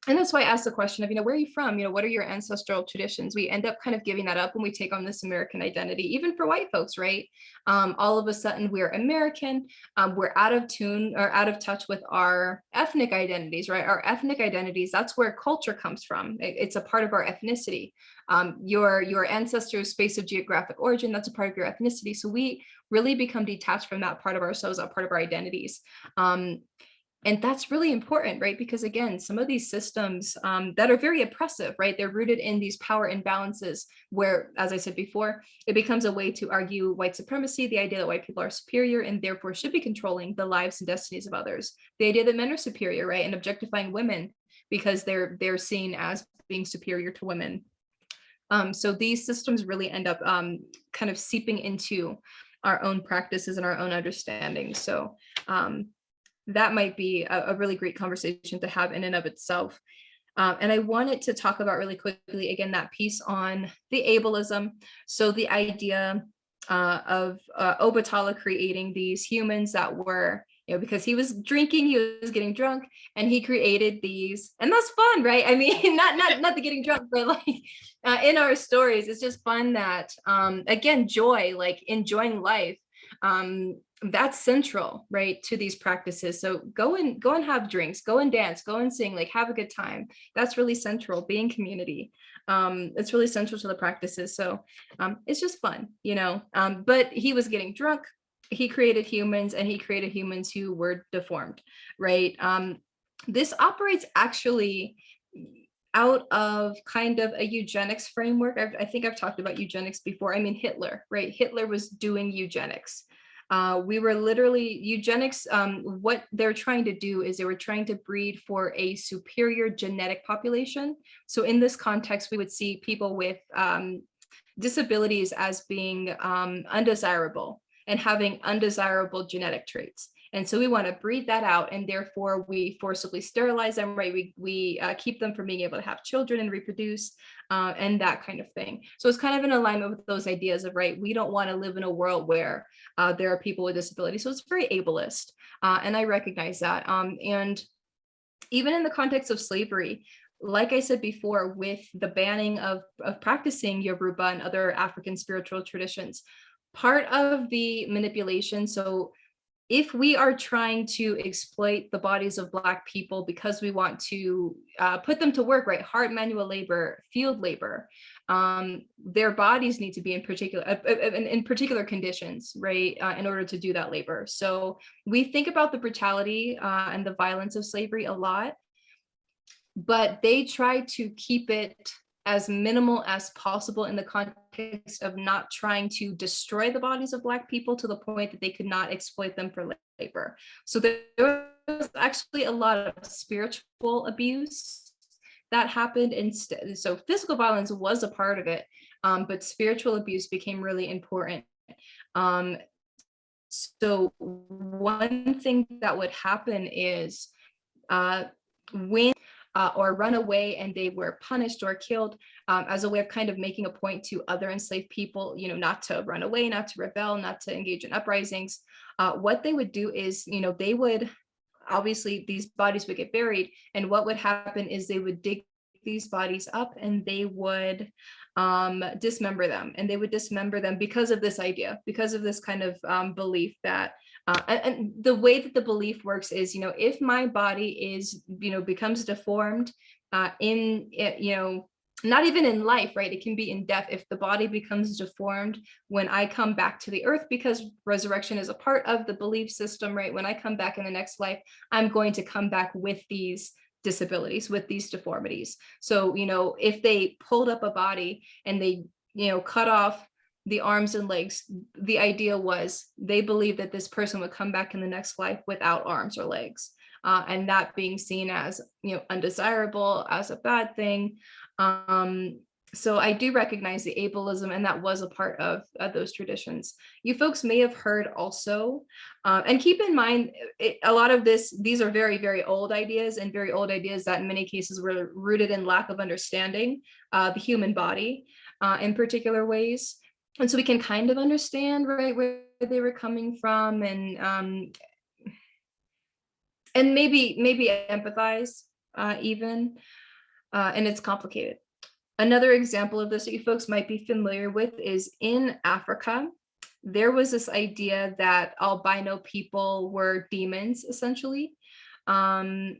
And that's why I asked the question of, where are you from? What are your ancestral traditions? We end up kind of giving that up when we take on this American identity, even for white folks, right? All of a sudden we're American, we're out of tune or out of touch with our ethnic identities, right? Our ethnic identities, that's where culture comes from. It's a part of our ethnicity. Your ancestors' space of geographic origin, that's a part of your ethnicity. So we really become detached from that part of ourselves, that part of our identities. And that's really important, right? Because again, some of these systems that are very oppressive, right? They're rooted in these power imbalances where, as I said before, it becomes a way to argue white supremacy, the idea that white people are superior and therefore should be controlling the lives and destinies of others. The idea that men are superior, right? And objectifying women because they're seen as being superior to women. So these systems really end up kind of seeping into our own practices and our own understanding. So that might be a really great conversation to have in and of itself. And I wanted to talk about really quickly, again, that piece on the ableism. So the idea of Obatala creating these humans that were, because he was drinking, he was getting drunk, and he created these, and that's fun, right? I mean, not the getting drunk, but like in our stories, it's just fun that, again, joy, like enjoying life, that's central, right, to these practices. So go and have drinks, go and dance, go and sing, like have a good time. That's really central, being community. It's really central to the practices. So it's just fun, but he was getting drunk. He created humans, and he created humans who were deformed, right? This operates actually out of kind of a eugenics framework. I think I've talked about eugenics before. I mean, Hitler, right? Hitler was doing eugenics. We were literally eugenics. What they're trying to do is they were trying to breed for a superior genetic population. So in this context, we would see people with disabilities as being undesirable and having undesirable genetic traits. And so we want to breed that out, and therefore we forcibly sterilize them, right? We keep them from being able to have children and reproduce, and that kind of thing. So it's kind of in alignment with those ideas of, right, we don't want to live in a world where there are people with disabilities. So it's very ableist, and I recognize that. And even in the context of slavery, like I said before, with the banning of practicing Yoruba and other African spiritual traditions, part of the manipulation, so if we are trying to exploit the bodies of Black people because we want to put them to work, right, hard manual labor, field labor, their bodies need to be in particular conditions, right, in order to do that labor. So we think about the brutality and the violence of slavery a lot, but they try to keep it as minimal as possible in the context of not trying to destroy the bodies of Black people to the point that they could not exploit them for labor. So there was actually a lot of spiritual abuse that happened instead. So physical violence was a part of it, but spiritual abuse became really important. So one thing that would happen is when or run away and they were punished or killed as a way of kind of making a point to other enslaved people, not to run away, not to rebel, not to engage in uprisings. What they would do is, they would, obviously these bodies would get buried, and what would happen is they would dig these bodies up and they would dismember them, and they would dismember them because of this idea, because of this kind of belief that and the way that the belief works is, if my body is, becomes deformed not even in life, right? It can be in death. If the body becomes deformed, when I come back to the earth, because resurrection is a part of the belief system, right? When I come back in the next life, I'm going to come back with these disabilities, with these deformities. So, you know, if they pulled up a body and they, you know, cut off the arms and legs, the idea was they believed that this person would come back in the next life without arms or legs. And that being seen as, you know, undesirable, as a bad thing. So I do recognize the ableism, and that was a part of those traditions. You folks may have heard also, and keep in mind, a lot of these are very, very old ideas, and very old ideas that in many cases were rooted in lack of understanding the human body in particular ways. And so we can kind of understand, right, where they were coming from, and maybe empathize even, and it's complicated. Another example of this that you folks might be familiar with is in Africa. There was this idea that albino people were demons, essentially, and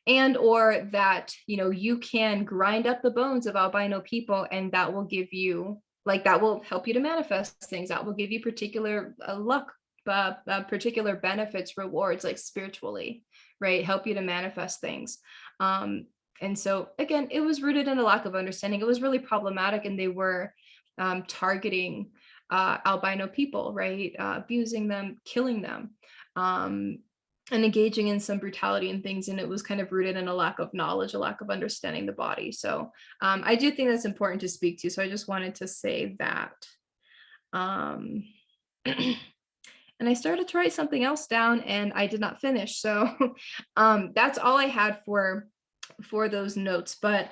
or that, you know, you can grind up the bones of albino people, and that will give you, like, that will help you to manifest things. That will give you particular luck, particular benefits, rewards, like spiritually, right? Help you to manifest things. And so again, it was rooted in a lack of understanding. It was really problematic, and they were targeting albino people, right? Abusing them, killing them, and engaging in some brutality and things. And it was kind of rooted in a lack of knowledge, a lack of understanding the body. So I do think that's important to speak to. So I just wanted to say that. And I started to write something else down, and I did not finish. So that's all I had for those notes. But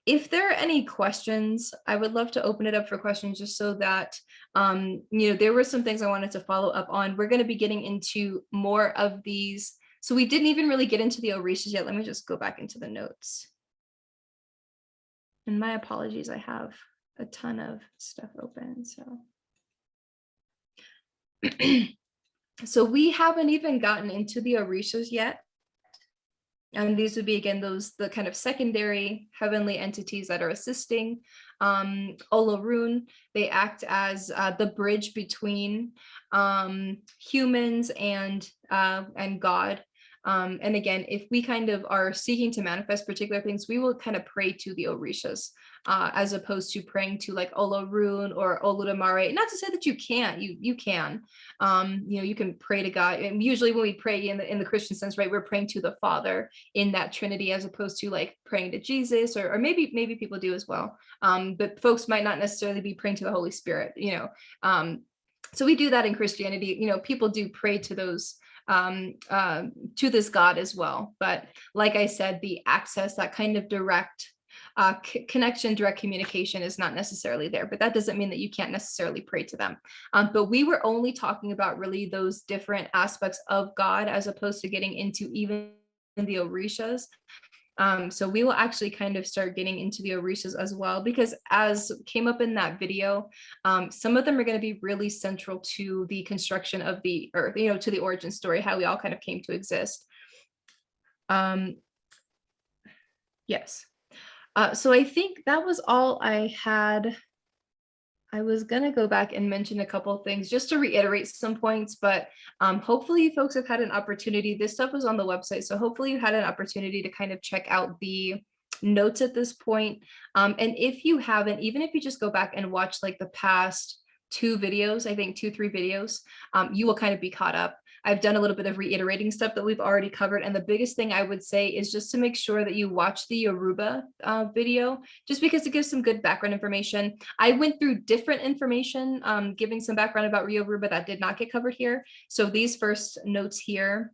if there are any questions, I would love to open it up for questions, just so that, you know, there were some things I wanted to follow up on. We're going to be getting into more of these. So we didn't even really get into the Orishas yet. Let me just go back into the notes. And my apologies, I have a ton of stuff open. So we haven't even gotten into the Orishas yet. And these would be, again, the kind of secondary heavenly entities that are assisting. Olorun, they act as the bridge between humans and God. And again, if we kind of are seeking to manifest particular things, we will kind of pray to the Orishas, as opposed to praying to like Olorun or Oludumare. Not to say that you can't, you can, you know, you can pray to God. And usually when we pray in the Christian sense, right, we're praying to the Father in that Trinity, as opposed to like praying to Jesus, or maybe people do as well. But folks might not necessarily be praying to the Holy Spirit, you know. So we do that in Christianity. You know, people do pray to those, to this God as well. But like I said, the access, that kind of direct connection, direct communication is not necessarily there, but that doesn't mean that you can't necessarily pray to them. But we were only talking about really those different aspects of God, as opposed to getting into even the Orishas. So we will actually kind of start getting into the Orishas as well, because as came up in that video, some of them are going to be really central to the construction of the earth, you know, to the origin story, how we all kind of came to exist. Yes. So I think that was all I had. I was going to go back and mention a couple of things just to reiterate some points, but hopefully you folks have had an opportunity. This stuff was on the website, so hopefully you had an opportunity to kind of check out the notes at this point. And if you haven't, even if you just go back and watch like the past 2 videos, I think 2-3 videos, you will kind of be caught up. I've done a little bit of reiterating stuff that we've already covered. And the biggest thing I would say is just to make sure that you watch the Yoruba video, just because it gives some good background information. I went through different information, giving some background about Yoruba that did not get covered here. So these first notes here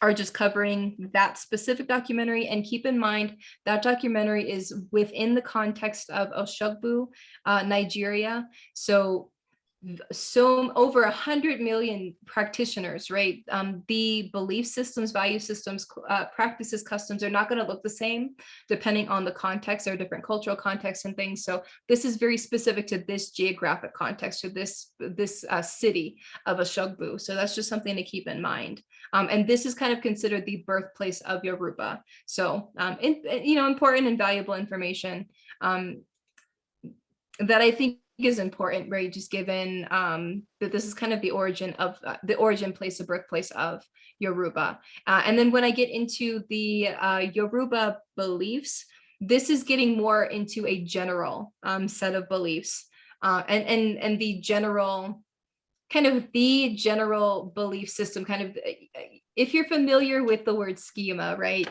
are just covering that specific documentary. And keep in mind that documentary is within the context of Oshogbo, Nigeria. So so over 100 million practitioners, right? The belief systems, value systems, practices, customs are not going to look the same depending on the context or different cultural contexts and things. So this is very specific to this geographic context, to this city of Ashogbu. So that's just something to keep in mind. And this is kind of considered the birthplace of Yoruba. So important and valuable information that I think is important, right? Just given that this is kind of the origin place, the birthplace of Yoruba. And then when I get into the Yoruba beliefs, this is getting more into a general set of beliefs and the general belief system, kind of, if you're familiar with the word schema, right?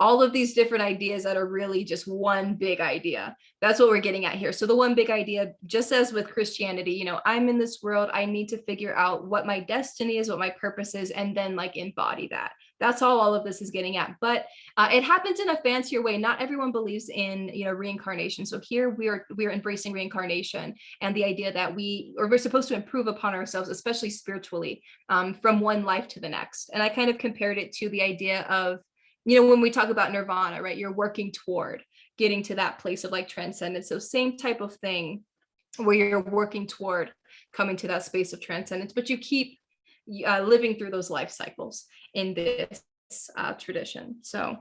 All of these different ideas that are really just one big idea. That's what we're getting at here. So the one big idea, just as with Christianity, I'm in this world, I need to figure out what my destiny is, what my purpose is, and then like embody that. That's all of this is getting at. But it happens in a fancier way. Not everyone believes in, reincarnation. So here we are embracing reincarnation and the idea that we're supposed to improve upon ourselves, especially spiritually, from one life to the next. And I kind of compared it to the idea of, when we talk about nirvana, right? You're working toward getting to that place of like transcendence. So same type of thing where you're working toward coming to that space of transcendence, but you keep living through those life cycles in this tradition. So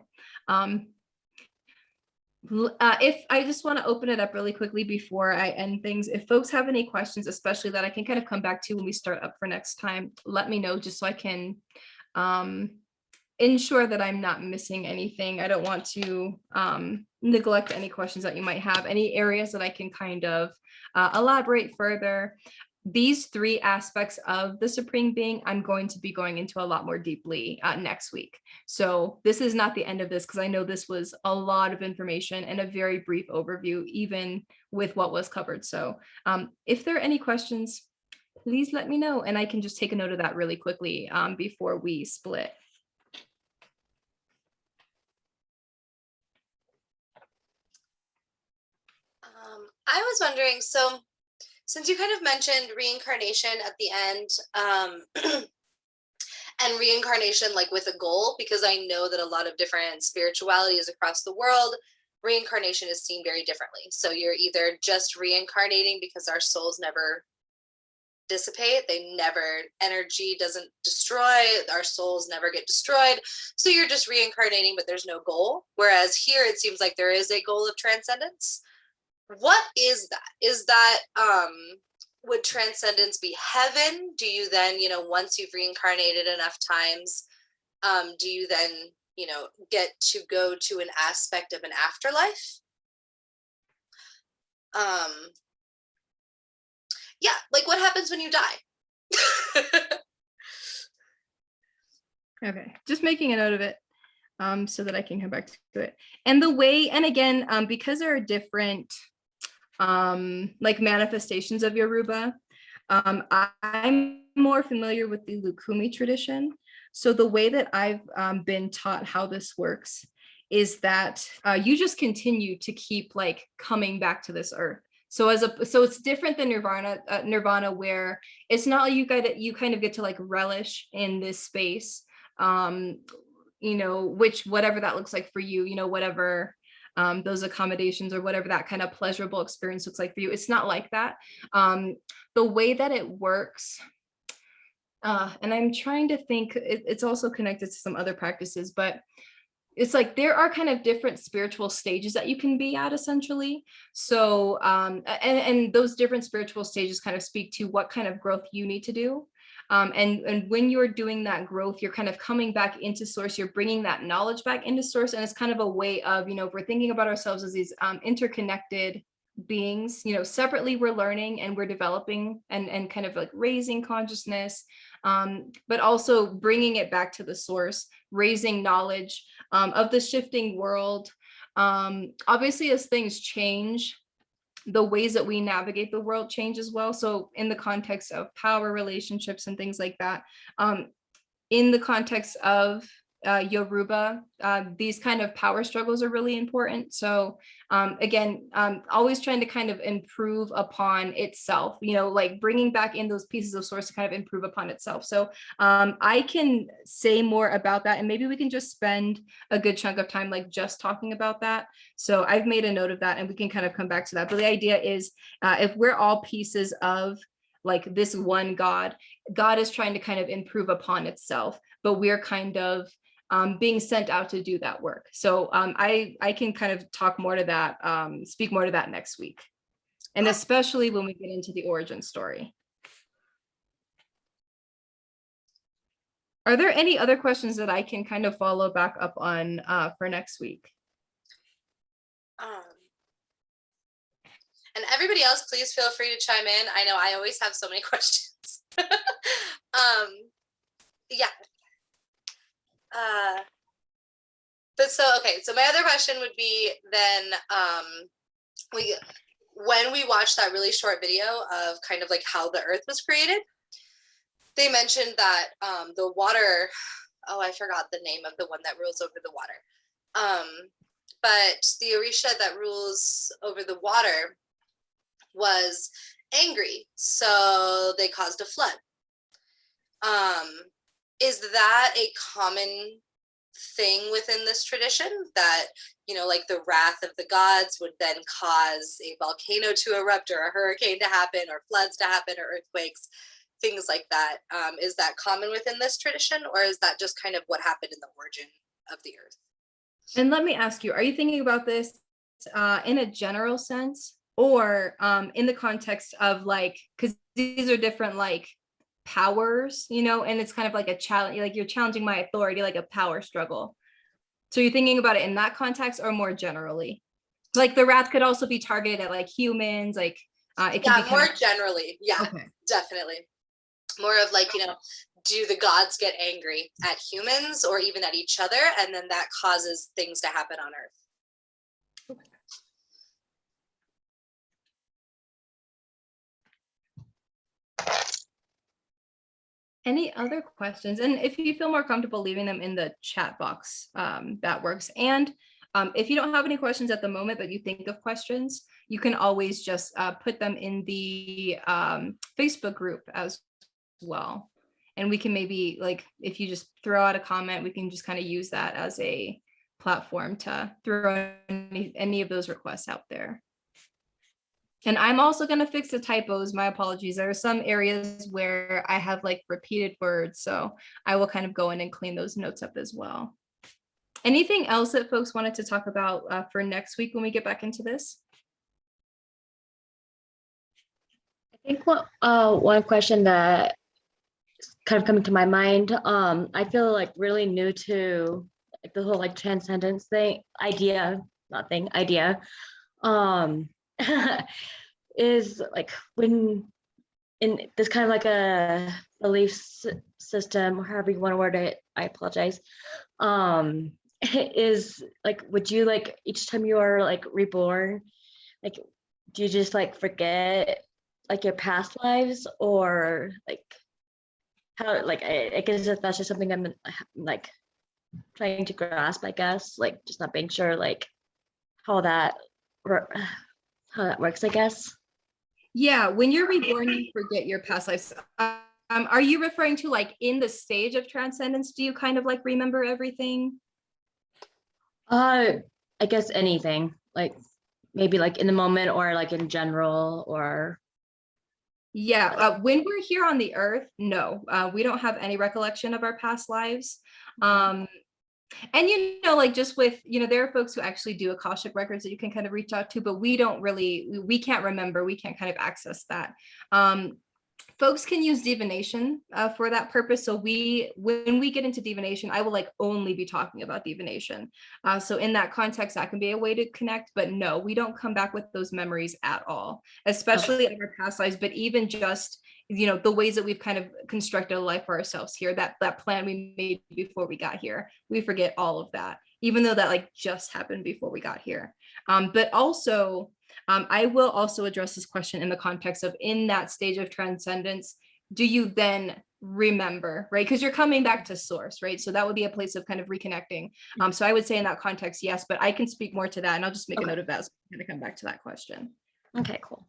if I just want to open it up really quickly before I end things, if folks have any questions, especially that I can kind of come back to when we start up for next time, let me know just so I can ensure that I'm not missing anything. I don't want to neglect any questions that you might have, any areas that I can kind of elaborate further. These three aspects of the Supreme Being, I'm going to be going into a lot more deeply next week. So this is not the end of this, because I know this was a lot of information and a very brief overview, even with what was covered. So if there are any questions, please let me know, and I can just take a note of that really quickly before we split. I was wondering, so since you kind of mentioned reincarnation at the end, and reincarnation like with a goal, because I know that a lot of different spiritualities across the world, reincarnation is seen very differently. So you're either just reincarnating because our souls never dissipate, energy doesn't destroy, our souls never get destroyed, so you're just reincarnating, but there's no goal. Whereas here it seems like there is a goal of transcendence. What is that? Is that would transcendence be heaven? Do you then, once you've reincarnated enough times, do you then, get to go to an aspect of an afterlife? Yeah, like what happens when you die? Okay, just making a note of it so that I can come back to it. And the way, and again, because there are different like manifestations of Yoruba, I'm more familiar with the Lukumi tradition. So the way that I've been taught how this works is that you just continue to keep like coming back to this earth. So it's different than nirvana, where it's not like you kind of get to like relish in this space, which whatever that looks like for you, whatever those accommodations or whatever that kind of pleasurable experience looks like for you. It's not like that. The way that it works, and I'm trying to think, it's also connected to some other practices, but it's like there are kind of different spiritual stages that you can be at, essentially. So and those different spiritual stages kind of speak to what kind of growth you need to do. And when you're doing that growth, you're kind of coming back into source, you're bringing that knowledge back into source. And it's kind of a way of, if we're thinking about ourselves as these interconnected beings, separately we're learning and we're developing and kind of like raising consciousness, but also bringing it back to the source, raising knowledge of the shifting world. Obviously, as things change, the ways that we navigate the world change as well. So in the context of power relationships and things like that, in the context of Yoruba, these kind of power struggles are really important. So again, always trying to kind of improve upon itself, like bringing back in those pieces of source to kind of improve upon itself. So I can say more about that, and maybe we can just spend a good chunk of time like just talking about that. So I've made a note of that, and we can kind of come back to that. But the idea is if we're all pieces of like this one God is trying to kind of improve upon itself, but we're kind of being sent out to do that work. So I can kind of talk more to that, speak more to that next week. And especially when we get into the origin story. Are there any other questions that I can kind of follow back up on for next week? And everybody else, please feel free to chime in. I know I always have so many questions. Yeah. But so my other question would be then when we watched that really short video of kind of like how the earth was created, they mentioned that the water, I forgot the name of the one that rules over the water, but the Orisha that rules over the water was angry, so they caused a flood. Is that a common thing within this tradition, that like the wrath of the gods would then cause a volcano to erupt, or a hurricane to happen, or floods to happen, or earthquakes, things like that? Is that common within this tradition, or is that just kind of what happened in the origin of the earth? And let me ask you, are you thinking about this in a general sense, or in the context of like, because these are different like powers, and it's kind of like a challenge, like you're challenging my authority, like a power struggle. So you're thinking about it in that context, or more generally? Like the wrath could also be targeted at like humans, like it can be more generally. Yeah, okay. Definitely. More of like, do the gods get angry at humans or even at each other, and then that causes things to happen on earth? Any other questions? And if you feel more comfortable leaving them in the chat box, that works. And if you don't have any questions at the moment, but you think of questions, you can always just put them in the Facebook group as well. And we can maybe, like, if you just throw out a comment, we can just kind of use that as a platform to throw any of those requests out there. And I'm also going to fix the typos. My apologies. There are some areas where I have like repeated words, so I will kind of go in and clean those notes up as well. Anything else that folks wanted to talk about for next week when we get back into this? I think one question that is kind of coming to my mind, I feel like really new to like the whole like transcendence thing, idea, is like when in this kind of like a belief system, or however you want to word it, I apologize, is like, would you like each time you are like reborn, like do you just like forget like your past lives, or like how, like I guess if that's just something I'm like trying to grasp, I guess, like just not being sure like how that works, I guess. Yeah, when you're reborn, you forget your past lives. Are you referring to like in the stage of transcendence? Do you kind of like remember everything? I guess anything, like maybe like in the moment, or like in general, or. Yeah, when we're here on the earth, no, we don't have any recollection of our past lives. And like just with, there are folks who actually do Akashic records that you can kind of reach out to, but we don't really, we can't remember, we can't kind of access that. Folks can use divination for that purpose. So when we get into divination, I will like only be talking about divination. So in that context, that can be a way to connect, but no, we don't come back with those memories at all, especially in our past lives, but even just, the ways that we've kind of constructed a life for ourselves here, that plan we made before we got here, we forget all of that, even though that like just happened before we got here. But also, I will also address this question in the context of, in that stage of transcendence, do you then remember, right? Because you're coming back to source, right? So that would be a place of kind of reconnecting. So I would say in that context, yes, but I can speak more to that, and I'll just make a note of that. So I'm going to come back to that question. Okay, cool.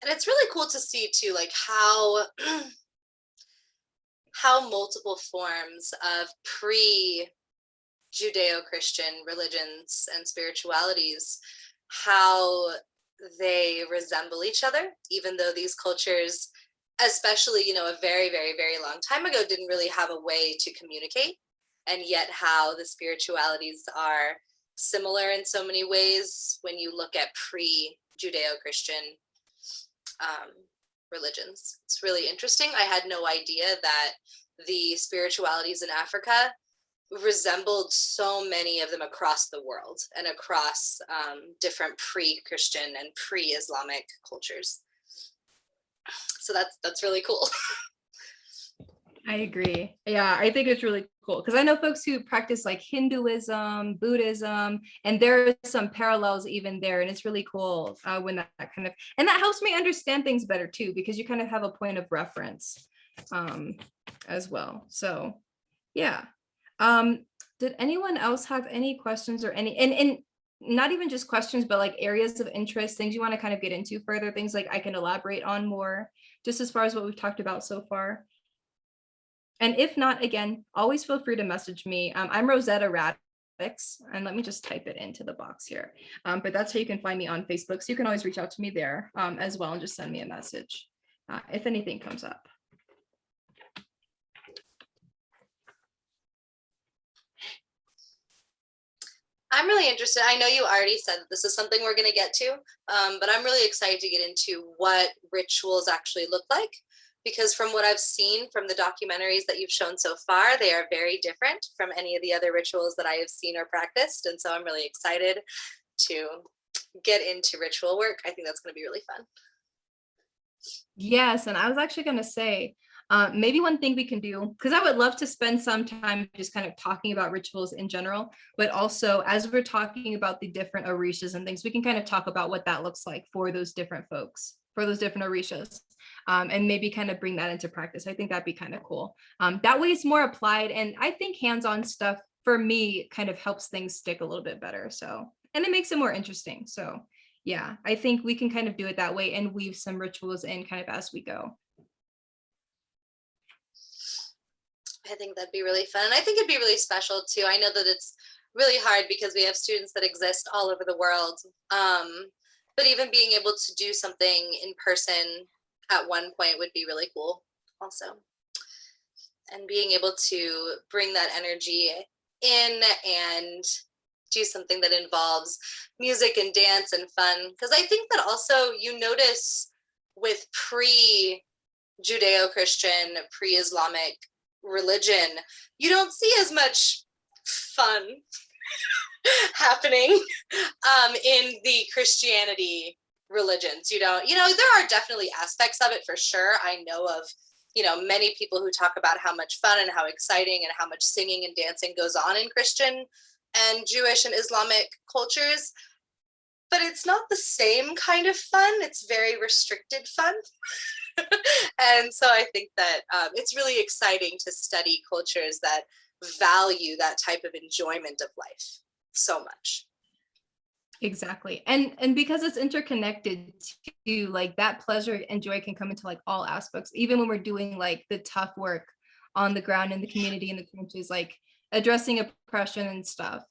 And it's really cool to see too, like how how multiple forms of pre-Judeo-Christian religions and spiritualities, how they resemble each other, even though these cultures, especially, you know, a very, very, very long time ago, didn't really have a way to communicate. And yet how the spiritualities are similar in so many ways when you look at pre-Judeo-Christian religions. It's really interesting. I had no idea that the spiritualities in Africa resembled so many of them across the world and across different pre-Christian and pre-Islamic cultures. So that's really cool. I agree. Yeah, I think it's really cool because I know folks who practice like Hinduism, Buddhism, and there are some parallels even there. And it's really cool when that kind of, and that helps me understand things better too, because you kind of have a point of reference as well. So yeah. Did anyone else have any questions or any, and not even just questions, but like areas of interest, things you want to kind of get into further, things like I can elaborate on more, just as far as what we've talked about so far? And if not, again, always feel free to message me. I'm Rosetta Radix, and let me just type it into the box here. But that's how you can find me on Facebook. So you can always reach out to me there as well and just send me a message if anything comes up. I'm really interested. I know you already said that this is something we're going to get to, but I'm really excited to get into what rituals actually look like, because from what I've seen from the documentaries that you've shown so far, they are very different from any of the other rituals that I have seen or practiced. And so I'm really excited to get into ritual work. I think that's going to be really fun. Yes, and I was actually going to say, maybe one thing we can do, because I would love to spend some time just kind of talking about rituals in general, but also as we're talking about the different orishas and things, we can kind of talk about what that looks like for those different folks, for those different orishas, and maybe kind of bring that into practice. I think that'd be kind of cool. That way it's more applied, and I think hands-on stuff for me kind of helps things stick a little bit better. So, and it makes it more interesting. So yeah, I think we can kind of do it that way and weave some rituals in kind of as we go. I think that'd be really fun. And I think it'd be really special too. I know that it's really hard because we have students that exist all over the world. But even being able to do something in person at one point would be really cool also. And being able to bring that energy in and do something that involves music and dance and fun. Because I think that also you notice with pre-Judeo-Christian, pre-Islamic religion, you don't see as much fun happening in the Christianity religions. You know, there are definitely aspects of it for sure. I know of, many people who talk about how much fun and how exciting and how much singing and dancing goes on in Christian and Jewish and Islamic cultures, but it's not the same kind of fun. It's very restricted fun. And so I think that it's really exciting to study cultures that value that type of enjoyment of life so much. Exactly. And because it's interconnected to like that pleasure and joy can come into like all aspects, even when we're doing like the tough work on the ground in the community, in the trenches, like addressing oppression and stuff.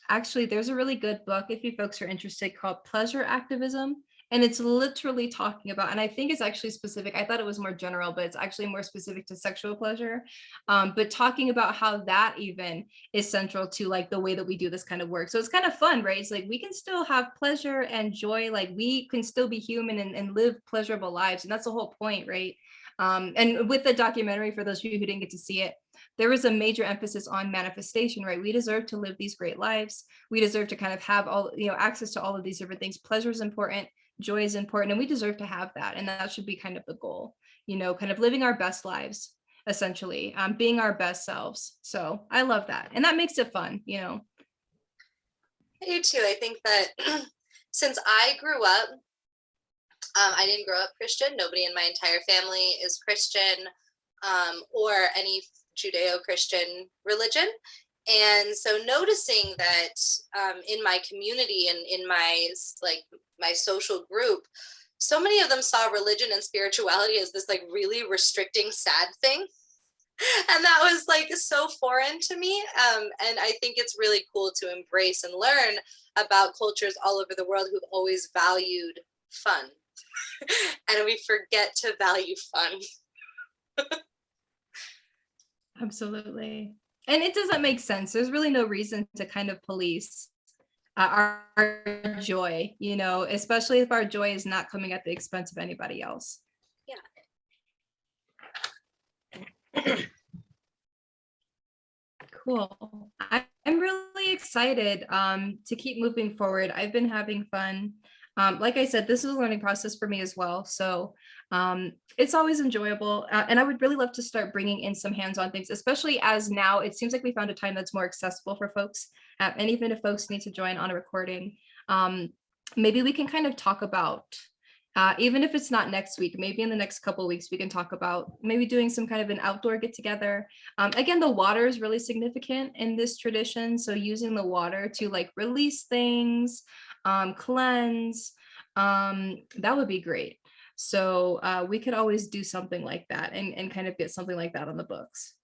Actually, there's a really good book if you folks are interested called Pleasure Activism. And it's literally talking about, and I think it's actually specific. I thought it was more general, but it's actually more specific to sexual pleasure. But talking about how that even is central to like the way that we do this kind of work. So it's kind of fun, right? It's like we can still have pleasure and joy, like we can still be human and live pleasurable lives. And that's the whole point, right? And with the documentary, for those of you who didn't get to see it, there was a major emphasis on manifestation, right? We deserve to live these great lives. We deserve to kind of have all, access to all of these different things. Pleasure is important. Joy is important, and we deserve to have that. And that should be kind of the goal, kind of living our best lives, essentially, being our best selves. So I love that. And that makes it fun, I do too. I think that since I grew up, I didn't grow up Christian. Nobody in my entire family is Christian or any Judeo-Christian religion. And so noticing that in my community and in my my social group, so many of them saw religion and spirituality as this like really restricting, sad thing. And that was like so foreign to me. And I think it's really cool to embrace and learn about cultures all over the world who've always valued fun. And we forget to value fun. Absolutely. And it doesn't make sense. There's really no reason to kind of police our joy, you know, especially if our joy is not coming at the expense of anybody else. Yeah. Cool. I'm really excited to keep moving forward. I've been having fun. Like I said, this is a learning process for me as well. So it's always enjoyable. And I would really love to start bringing in some hands-on things, especially as now it seems like we found a time that's more accessible for folks. And even if folks need to join on a recording, maybe we can kind of talk about, even if it's not next week, maybe in the next couple of weeks, we can talk about maybe doing some kind of an outdoor get together. Again, the water is really significant in this tradition. So using the water to like release things, cleanse, that would be great. So we could always do something like that and kind of get something like that on the books.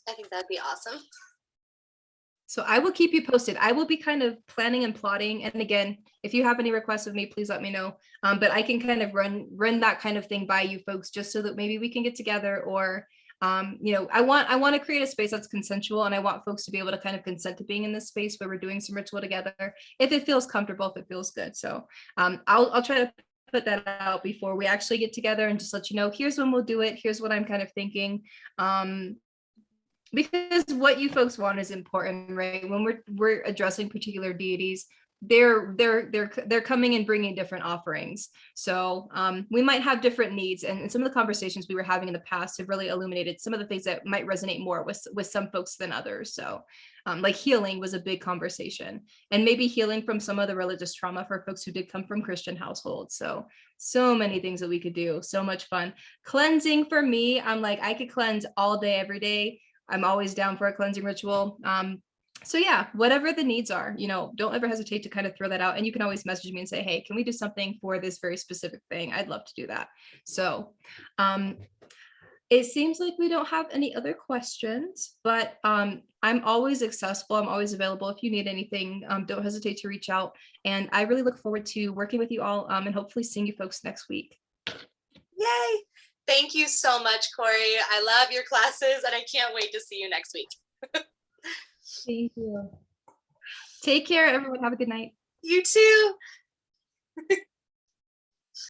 I think that'd be awesome. So I will keep you posted. I will be kind of planning and plotting. And again, if you have any requests of me, please let me know. But I can kind of run that kind of thing by you folks, just so that maybe we can get together or, you know, I want to create a space that's consensual, and I want folks to be able to kind of consent to being in this space where we're doing some ritual together, if it feels comfortable, if it feels good. So I'll try to put that out before we actually get together and just let you know, here's when we'll do it. Here's what I'm kind of thinking. Because what you folks want is important, right? When we're addressing particular deities, they're coming and bringing different offerings. So we might have different needs, and some of the conversations we were having in the past have really illuminated some of the things that might resonate more with some folks than others. So like healing was a big conversation, and maybe healing from some of the religious trauma for folks who did come from Christian households. So many things that we could do, so much fun. Cleansing for me, I'm like, I could cleanse all day, every day. I'm always down for a cleansing ritual. So yeah, whatever the needs are, you know, don't ever hesitate to kind of throw that out. And you can always message me and say, hey, can we do something for this very specific thing? I'd love to do that. So it seems like we don't have any other questions, but I'm always accessible. I'm always available. If you need anything, don't hesitate to reach out. And I really look forward to working with you all and hopefully seeing you folks next week. Yay. Thank you so much, Corey. I love your classes and I can't wait to see you next week. Thank you. Take care, everyone. Have a good night. You too.